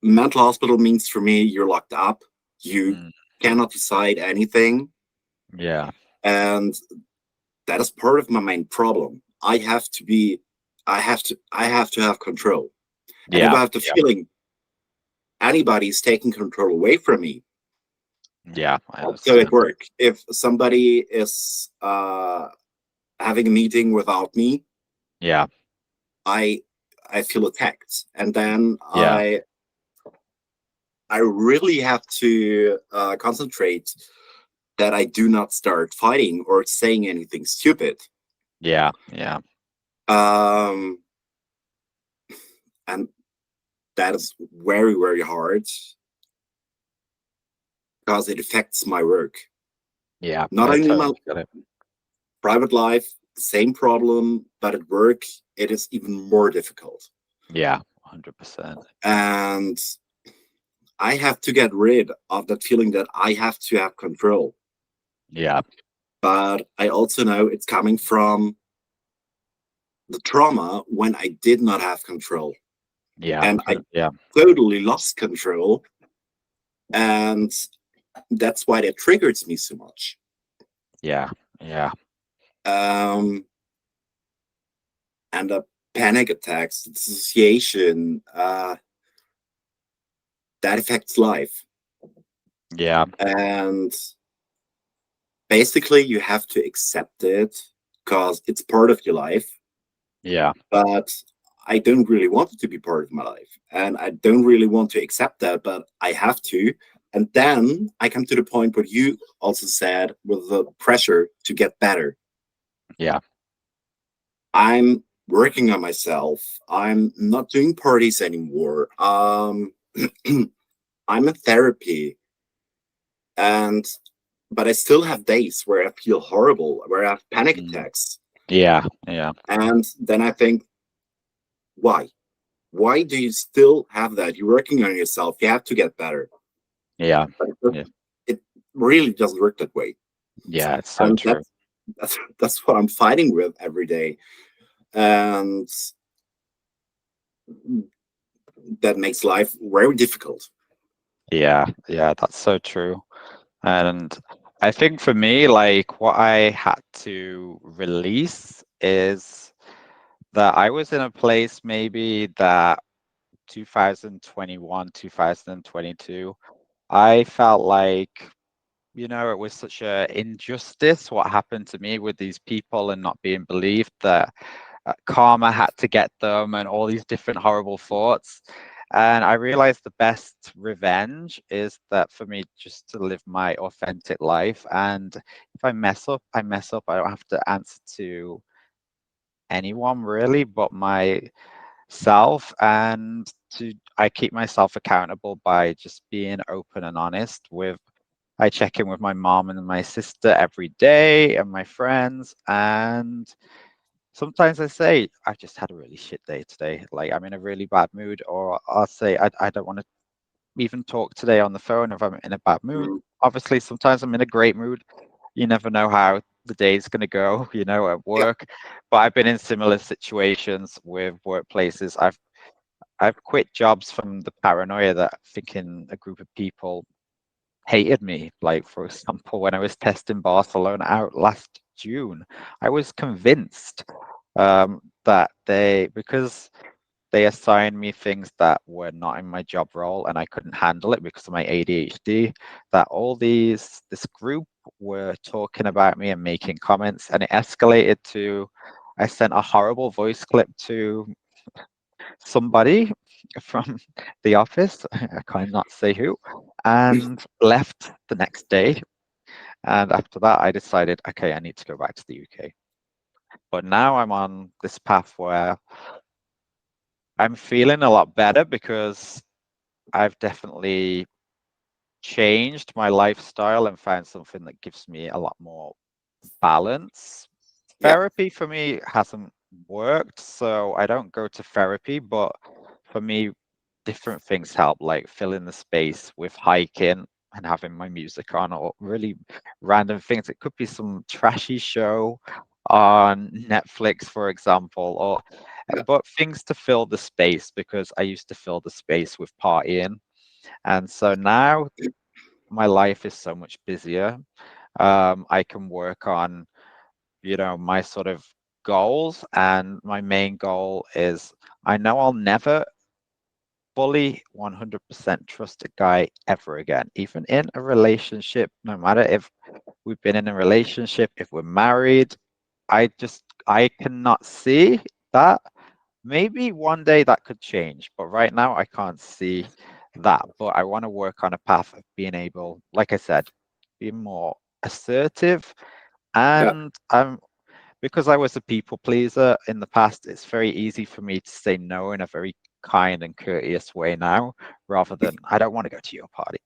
mental hospital means for me you're locked up, you
mm,
cannot decide anything,
yeah,
and that is part of my main problem. I have to have control. And if
yeah,
I have the
yeah,
feeling anybody's taking control away from me,
yeah. I
so at
understand.
work, if somebody is having a meeting without me,
Yeah,
I I feel attacked, and then
yeah,
I really have to concentrate that I do not start fighting or saying anything stupid.
yeah, yeah,
Um, and that is very, very hard because it affects my work.
yeah.
Not
I
only
totally
my
get it.
private life, same problem, but at work, it is even more difficult.
Yeah, 100%.
And I have to get rid of that feeling that I have to have control.
Yeah,
But I also know it's coming from the trauma when I did not have control.
yeah,
And I
yeah,
totally lost control. And that's why that triggers me so much.
yeah, yeah,
Um, and the panic attacks, dissociation, that affects life.
yeah,
And basically, you have to accept it because it's part of your life.
yeah,
But I don't really want it to be part of my life. And I don't really want to accept that, but I have to. And then I come to the point what you also said with the pressure to get better.
yeah,
I'm working on myself. I'm not doing parties anymore. I'm in therapy, and but I still have days where I feel horrible, where I have panic
mm,
attacks,
yeah, yeah,
and then I think, why? Why do you still have that? You're working on yourself. You have to get better.
yeah,
But
yeah,
it really doesn't work that way,
yeah. It's so
and
true.
that's what I'm fighting with every day, and that makes life very difficult.
Yeah, yeah, that's so true. And I think for me, like what I had to release is that I was in a place maybe that 2021, 2022, I felt like, it was such a injustice what happened to me with these people and not being believed that karma had to get them, and all these different horrible thoughts. And I realized the best revenge is that for me just to live my authentic life. And if I mess up, I mess up. I don't have to answer to anyone really but myself. And I keep myself accountable by just being open and honest with I check in with my mom and my sister every day and my friends. And sometimes I say, I just had a really shit day today. Like, I'm in a really bad mood. Or I'll say, I don't want to even talk today on the phone if I'm in a bad mood.
Mm,
Obviously, sometimes I'm in a great mood. You never know how the day's going to go, at
yeah,
work. But I've been in similar situations with workplaces. I've quit jobs from the paranoia that thinking a group of people hated me. Like, for example, when I was testing Barcelona out last June, I was convinced that because they assigned me things that were not in my job role and I couldn't handle it because of my ADHD, that this group were talking about me and making comments, and it escalated to I sent a horrible voice clip to somebody from the office, I cannot say who, and left the next day. And after that, I decided, okay, I need to go back to the UK. But now I'm on this path where I'm feeling a lot better because I've definitely changed my lifestyle and found something that gives me a lot more balance.
yeah,
Therapy for me hasn't worked, so I don't go to therapy, but for me, different things help, like filling the space with hiking and having my music on, or really random things. It could be some trashy show on Netflix, for example, or
yeah,
but things to fill the space because I used to fill the space with partying. And so now my life is so much busier. I can work on, my sort of goals. And my main goal is I know I'll never fully 100% trust a guy ever again, even in a relationship, no matter if we've been in a relationship, if we're married. I cannot see that. Maybe one day that could change, but right now I can't see that. But I want to work on a path of being able, like I said, being more assertive.
yeah,
And because I was a people pleaser in the past, it's very easy for me to say no in a very kind and courteous way now, rather than I don't want to go to your party.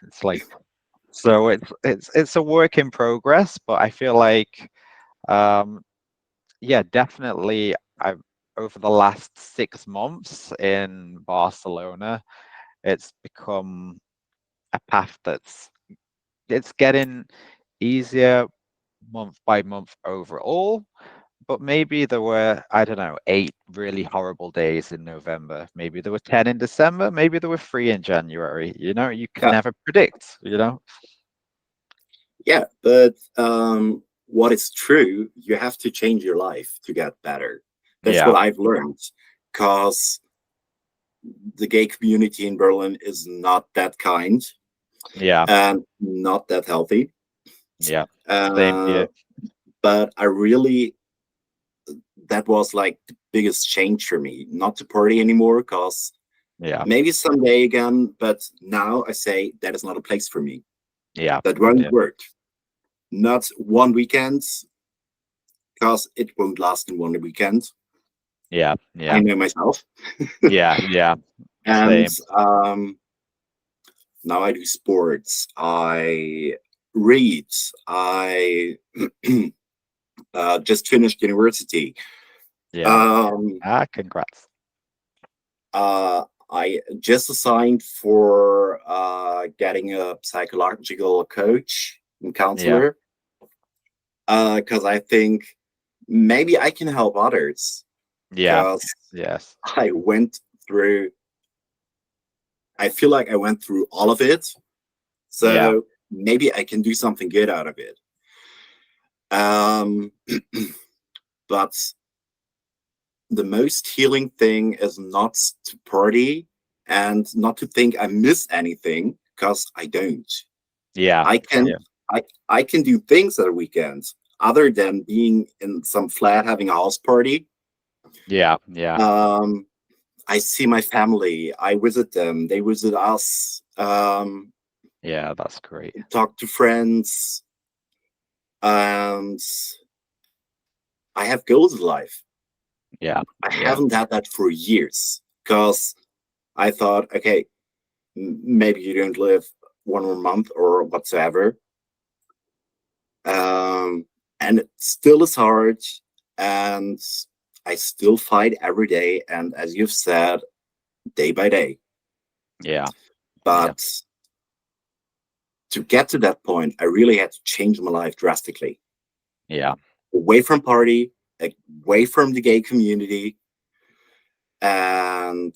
It's like so it's a work in progress, but I feel like um yeah, definitely I've over the last 6 months in Barcelona, it's become a path it's getting easier month by month overall. But maybe there were, I don't know, 8 really horrible days in November. Maybe there were 10 in December. Maybe there were 3 in January. You can
yeah,
never predict.
yeah. But what is true, you have to change your life to get better. That's what
Yeah,
I've learned. Because the gay community in Berlin is not that kind
yeah,
and not that healthy.
yeah. Same
Uh,
here.
but that was like the biggest change for me, not to party anymore, because
Yeah,
maybe someday again, but now I say that is not a place for me.
yeah,
That won't
yeah,
work. Not one weekend, because it won't last in one weekend.
yeah,
I
yeah,
know myself.
yeah, yeah.
And
Same.
now I do sports. I read. I just finished university.
Yeah.
Um,
Congrats.
I just assigned for getting a psychological coach and
Yeah,
counselor, because I think maybe I can help others.
yeah,
Because
yes,
I went through, I feel like I went through all of it.
yeah,
So maybe I can do something good out of it. Um, but the most healing thing is not to party and not to think I miss anything, because I don't.
yeah,
I can
yeah,
I can do things at a weekend other than being in some flat having a house party.
Yeah. Yeah.
Um, I see my family. I visit them. They visit us.
Yeah. That's great.
Talk to friends, and I have goals in life.
Yeah.
I
Yeah.
haven't had that for years because I thought, okay, maybe you don't live one more month or whatsoever. Um, and it still is hard, and I still fight every day. And as you've said, day by day.
Yeah. Yeah.
But to get to that point, I really had to change my life drastically.
Yeah.
Away from party, away from the gay community, and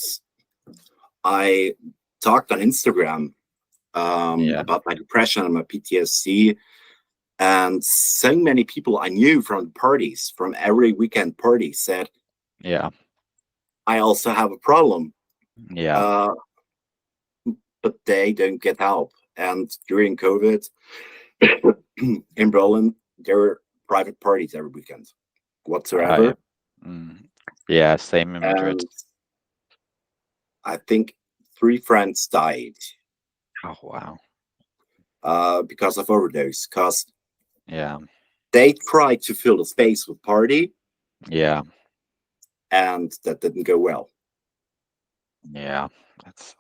I talked on Instagram
Yeah.
about my depression and my PTSD. And so many people I knew from parties, from every weekend party, said,
Yeah.
I also have a problem,
Yeah.
uh, but they don't get help. And during COVID in Berlin, there were private parties every weekend
Yeah.
whatsoever.
Yeah. Same in Madrid.
And I think three friends died
Oh wow.
because of overdose, because
Yeah.
they tried to fill the space with party,
Yeah.
and that didn't go well.
Yeah. That's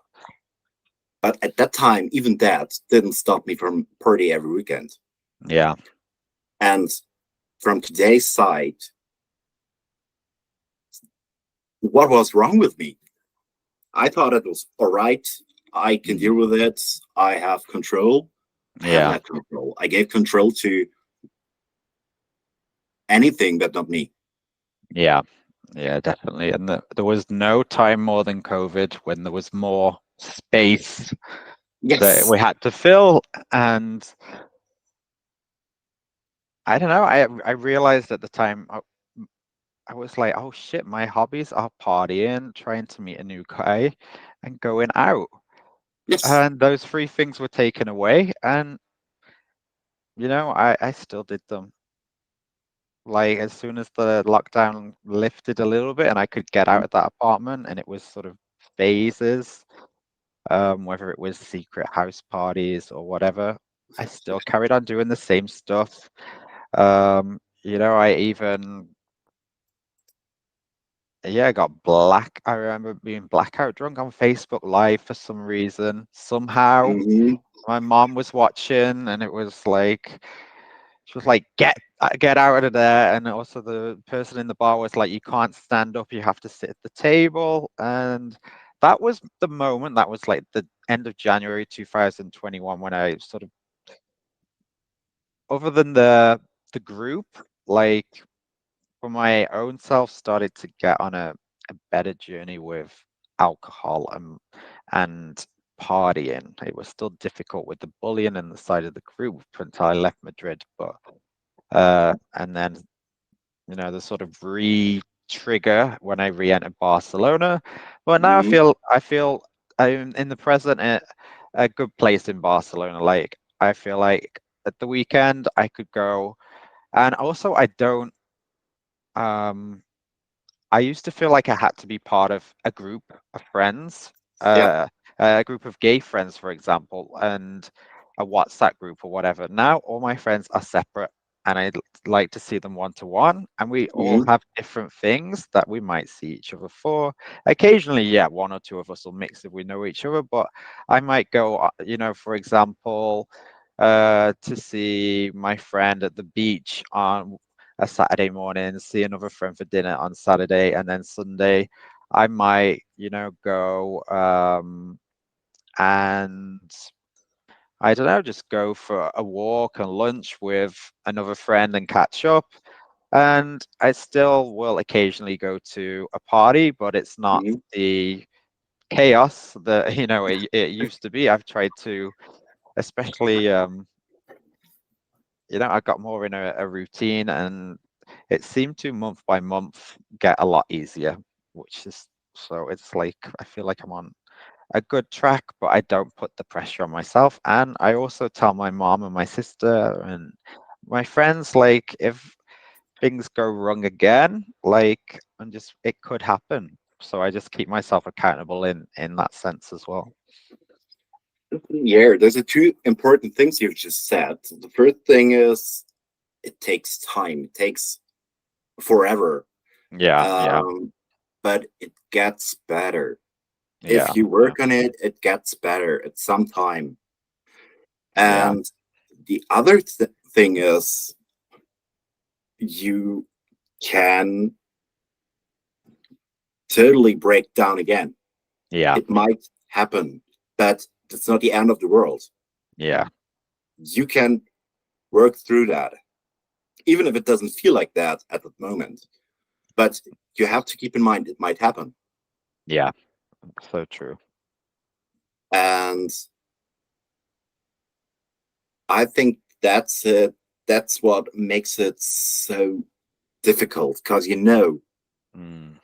But at that time, even that didn't stop me from party every weekend.
yeah.
And from today's side, what was wrong with me? I thought it was all right. I can
Mm.
deal with it. I have control. I haven't
Yeah.
had control. I gave control to anything but not me.
Yeah. Yeah, definitely. And there was no time more than COVID when there was more space that
Yes.
we had to fill. And I don't know, I realized at the time I was like, oh shit, my hobbies are partying, trying to meet a new guy, and going out.
Yes.
And those three things were taken away, and I still did them. Like as soon as the lockdown lifted a little bit and I could get out of that apartment, and it was sort of phases, whether it was secret house parties or whatever, I still carried on doing the same stuff. I even, yeah, got I remember being blackout drunk on Facebook Live for some reason. Somehow
Mm-hmm.
my mom was watching, and it was like, she was like, get out of there. And also the person in the bar was like, you can't stand up, you have to sit at the table. And that was the moment, that was like the end of January 2021, when I sort of, other than the group, like for my own self, started to get on a better journey with alcohol and partying. It was still difficult with the bullying and the side of the group until I left Madrid, but and then the sort of re-trigger when I re-entered Barcelona. But now
Mm-hmm.
I feel I'm in the present at a good place in Barcelona. Like I feel like at the weekend I could go, and also I don't. Um, I used to feel like I had to be part of a group of friends,
Yeah.
uh, a group of gay friends, for example, and a WhatsApp group or whatever. Now all my friends are separate, and I like to see them one to one, and we all
Mm-hmm.
have different things that we might see each other for. Occasionally, yeah, one or two of us will mix if we know each other, but I might go, for example, to see my friend at the beach on a Saturday morning, see another friend for dinner on Saturday, and then Sunday, I might, go and I don't know, just go for a walk and lunch with another friend and catch up. And I still will occasionally go to a party, but it's not
Mm-hmm.
the chaos that it used to be. I've tried to, especially I got more in a routine, and it seemed to month by month get a lot easier, which is, so it's like I feel like I'm on a good track, but I don't put the pressure on myself. And I also tell my mom and my sister and my friends, like, if things go wrong again, like, and just it could happen. So I just keep myself accountable in that sense as well.
Yeah, there's a two important things you've just said. The first thing is it takes time. It takes forever.
Yeah, yeah,
Um, but it gets better. If
yeah,
you
yeah,
work on it, it gets better at some time.
yeah,
And the other thing is you can totally break down again.
yeah,
It might happen, but it's not the end of the world.
yeah,
You can work through that, even if it doesn't feel like that at the moment. But you have to keep in mind it might happen.
yeah. So true.
And I think that's it. That's what makes it so difficult because
Mm.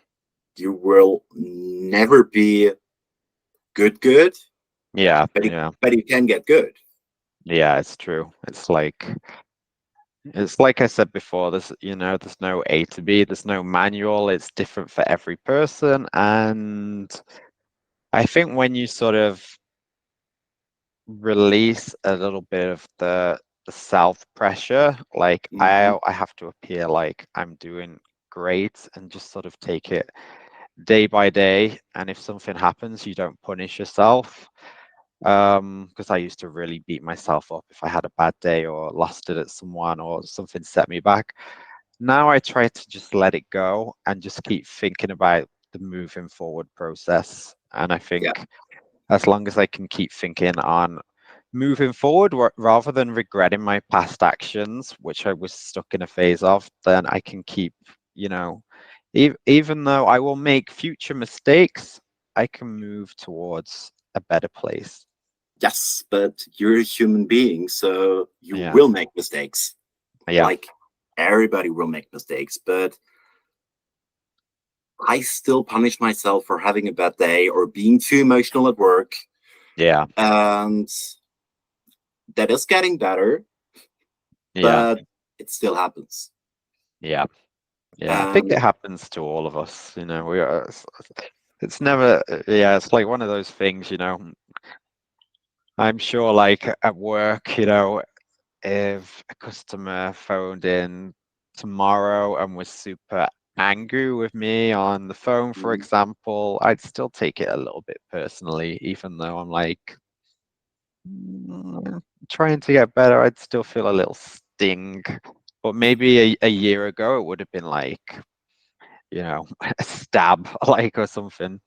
you will never be good,
Yeah,
but
yeah,
but you can get good.
yeah. It's true. It's like I said before. There's no A to B. There's no manual. It's different for every person, and I think when you sort of release a little bit of the self pressure, like
Hmm.
I have to appear like I'm doing great, and just sort of take it day by day. And if something happens, you don't punish yourself. Because I used to really beat myself up if I had a bad day or lost it at someone or something set me back. Now I try to just let it go and just keep thinking about the moving forward process. And I
Yeah.
think as long as I can keep thinking on moving forward rather than regretting my past actions, which I was stuck in a phase of, then I can keep, you know, even though I will make future mistakes, I can move towards a better place.
Yes, but you're a human being, so you
Yeah.
will make mistakes.
Yeah.
Like everybody will make mistakes, but I still punish myself for having a bad day or being too emotional at work.
Yeah.
And that is getting better,
Yeah.
but it still happens.
Yeah. Yeah. I think
And
it happens to all of us, we are, it's never, yeah, it's like one of those things, I'm sure like at work, if a customer phoned in tomorrow and was super angry with me on the phone, for
mm,
example, I'd still take it a little bit personally, even though I'm like trying to get better, I'd still feel a little sting. But maybe a year ago, it would have been like, a stab, like, or something.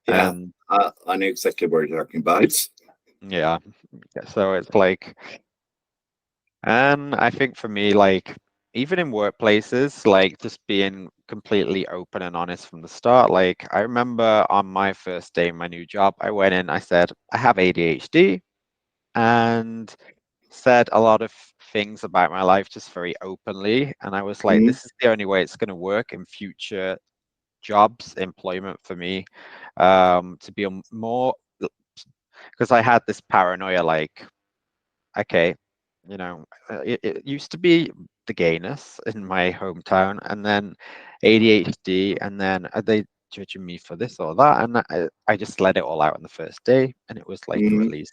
yeah,
And
I know exactly what you're talking about.
yeah, so it's like, and I think for me, like, even in workplaces, like just being completely open and honest from the start. Like, I remember on my first day in my new job, I went in, I said, I have ADHD, and said a lot of things about my life just very openly. And I was like,
Mm,
this is the only way it's going to work in future jobs, employment for me, to be more, because I had this paranoia, like, okay, it used to be the gayness in my hometown, and then ADHD, and then are they judging me for this or that? And I just let it all out on the first day, and it was like a
mm,
release.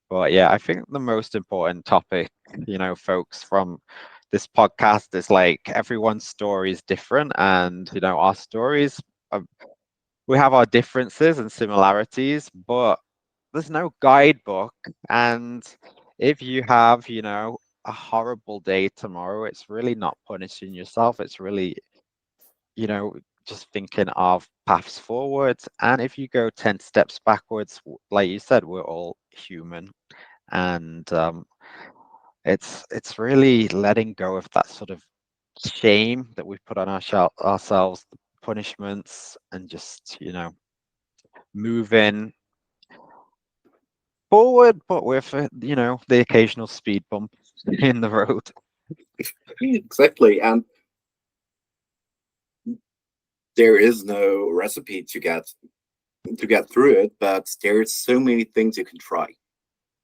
But yeah, I think the most important topic, folks, from this podcast is like everyone's story is different, and our stories, um, we have our differences and similarities, but there's no guidebook. And if you have, a horrible day tomorrow, it's really not punishing yourself. It's really, you know, just thinking of paths forwards. And if you go 10 steps backwards, like you said, we're all human. And it's really letting go of that sort of shame that we put on ourselves, the punishments, and just, moving forward, but with the occasional speed bump in the road.
exactly. And there is no recipe to get through it, but there's so many things you can try.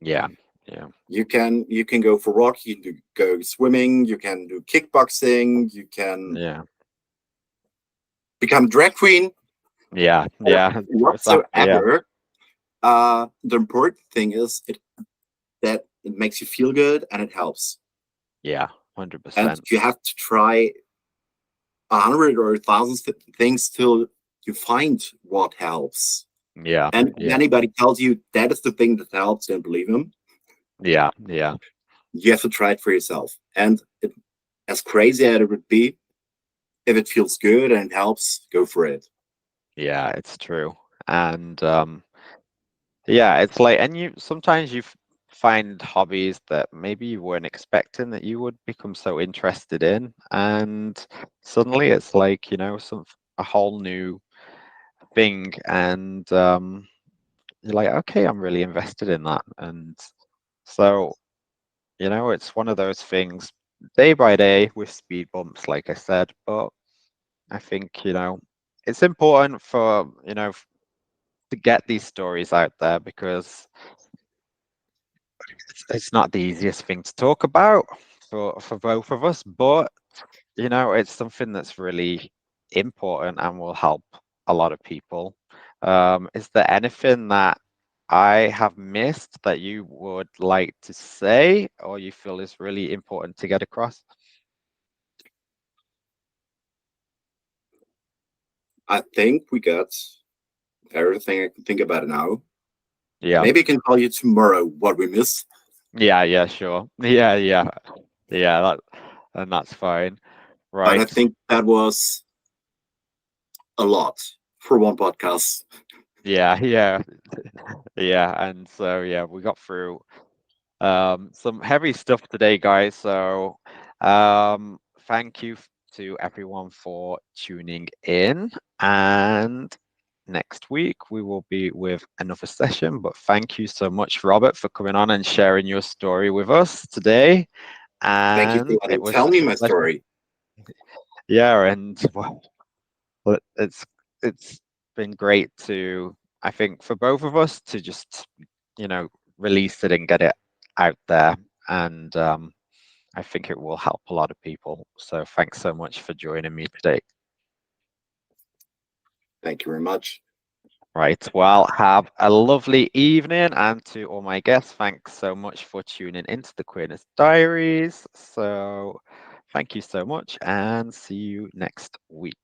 Yeah, Yeah.
You can go for rock, you can go swimming, you can do kickboxing, you can
Yeah.
become drag queen
Yeah.
or
Yeah. Yeah.
whatsoever. The important thing is that it makes you feel good and it helps.
Yeah.
And
100%.
you have to try 100 or 1,000 things till you find what helps.
Yeah.
And if
Yeah.
anybody tells you that is the thing that helps, don't believe him.
Yeah. Yeah.
You have to try it for yourself. And as crazy as it would be, if it feels good and it helps, go for it.
Yeah. It's true. And yeah, it's like, and you sometimes find hobbies that maybe you weren't expecting that you would become so interested in, and suddenly it's like, some a whole new thing, and you're like, okay, I'm really invested in that. And so, it's one of those things, day by day with speed bumps, like I said, but I think, it's important for, to get these stories out there, because it's not the easiest thing to talk about for both of us, but it's something that's really important and will help a lot of people. Is there anything that I have missed that you would like to say, or you feel is really important to get across?
I think we got everything I can think about it now.
Yeah,
Maybe I can call you tomorrow what we missed.
yeah, yeah, sure. Yeah, yeah, yeah, and that's fine.
But I
Right.
think that was a lot for one podcast.
Yeah, yeah, yeah. And so, yeah, we got through some heavy stuff today, guys. So thank you to everyone for tuning in. And next week we will be with another session. But thank you so much, Robert, for coming on and sharing your story with us today.
Thank you for
And it
letting
was
tell me
such a
my
pleasure.
story.
Yeah, and well, it's been great to, I think, for both of us to just, you know, release it and get it out there. And I think it will help a lot of people. So thanks so much for joining me today.
Thank you very much.
Right. Well, have a lovely evening. And to all my guests, thanks so much for tuning into the Queerness Diaries. So thank you so much and see you next week.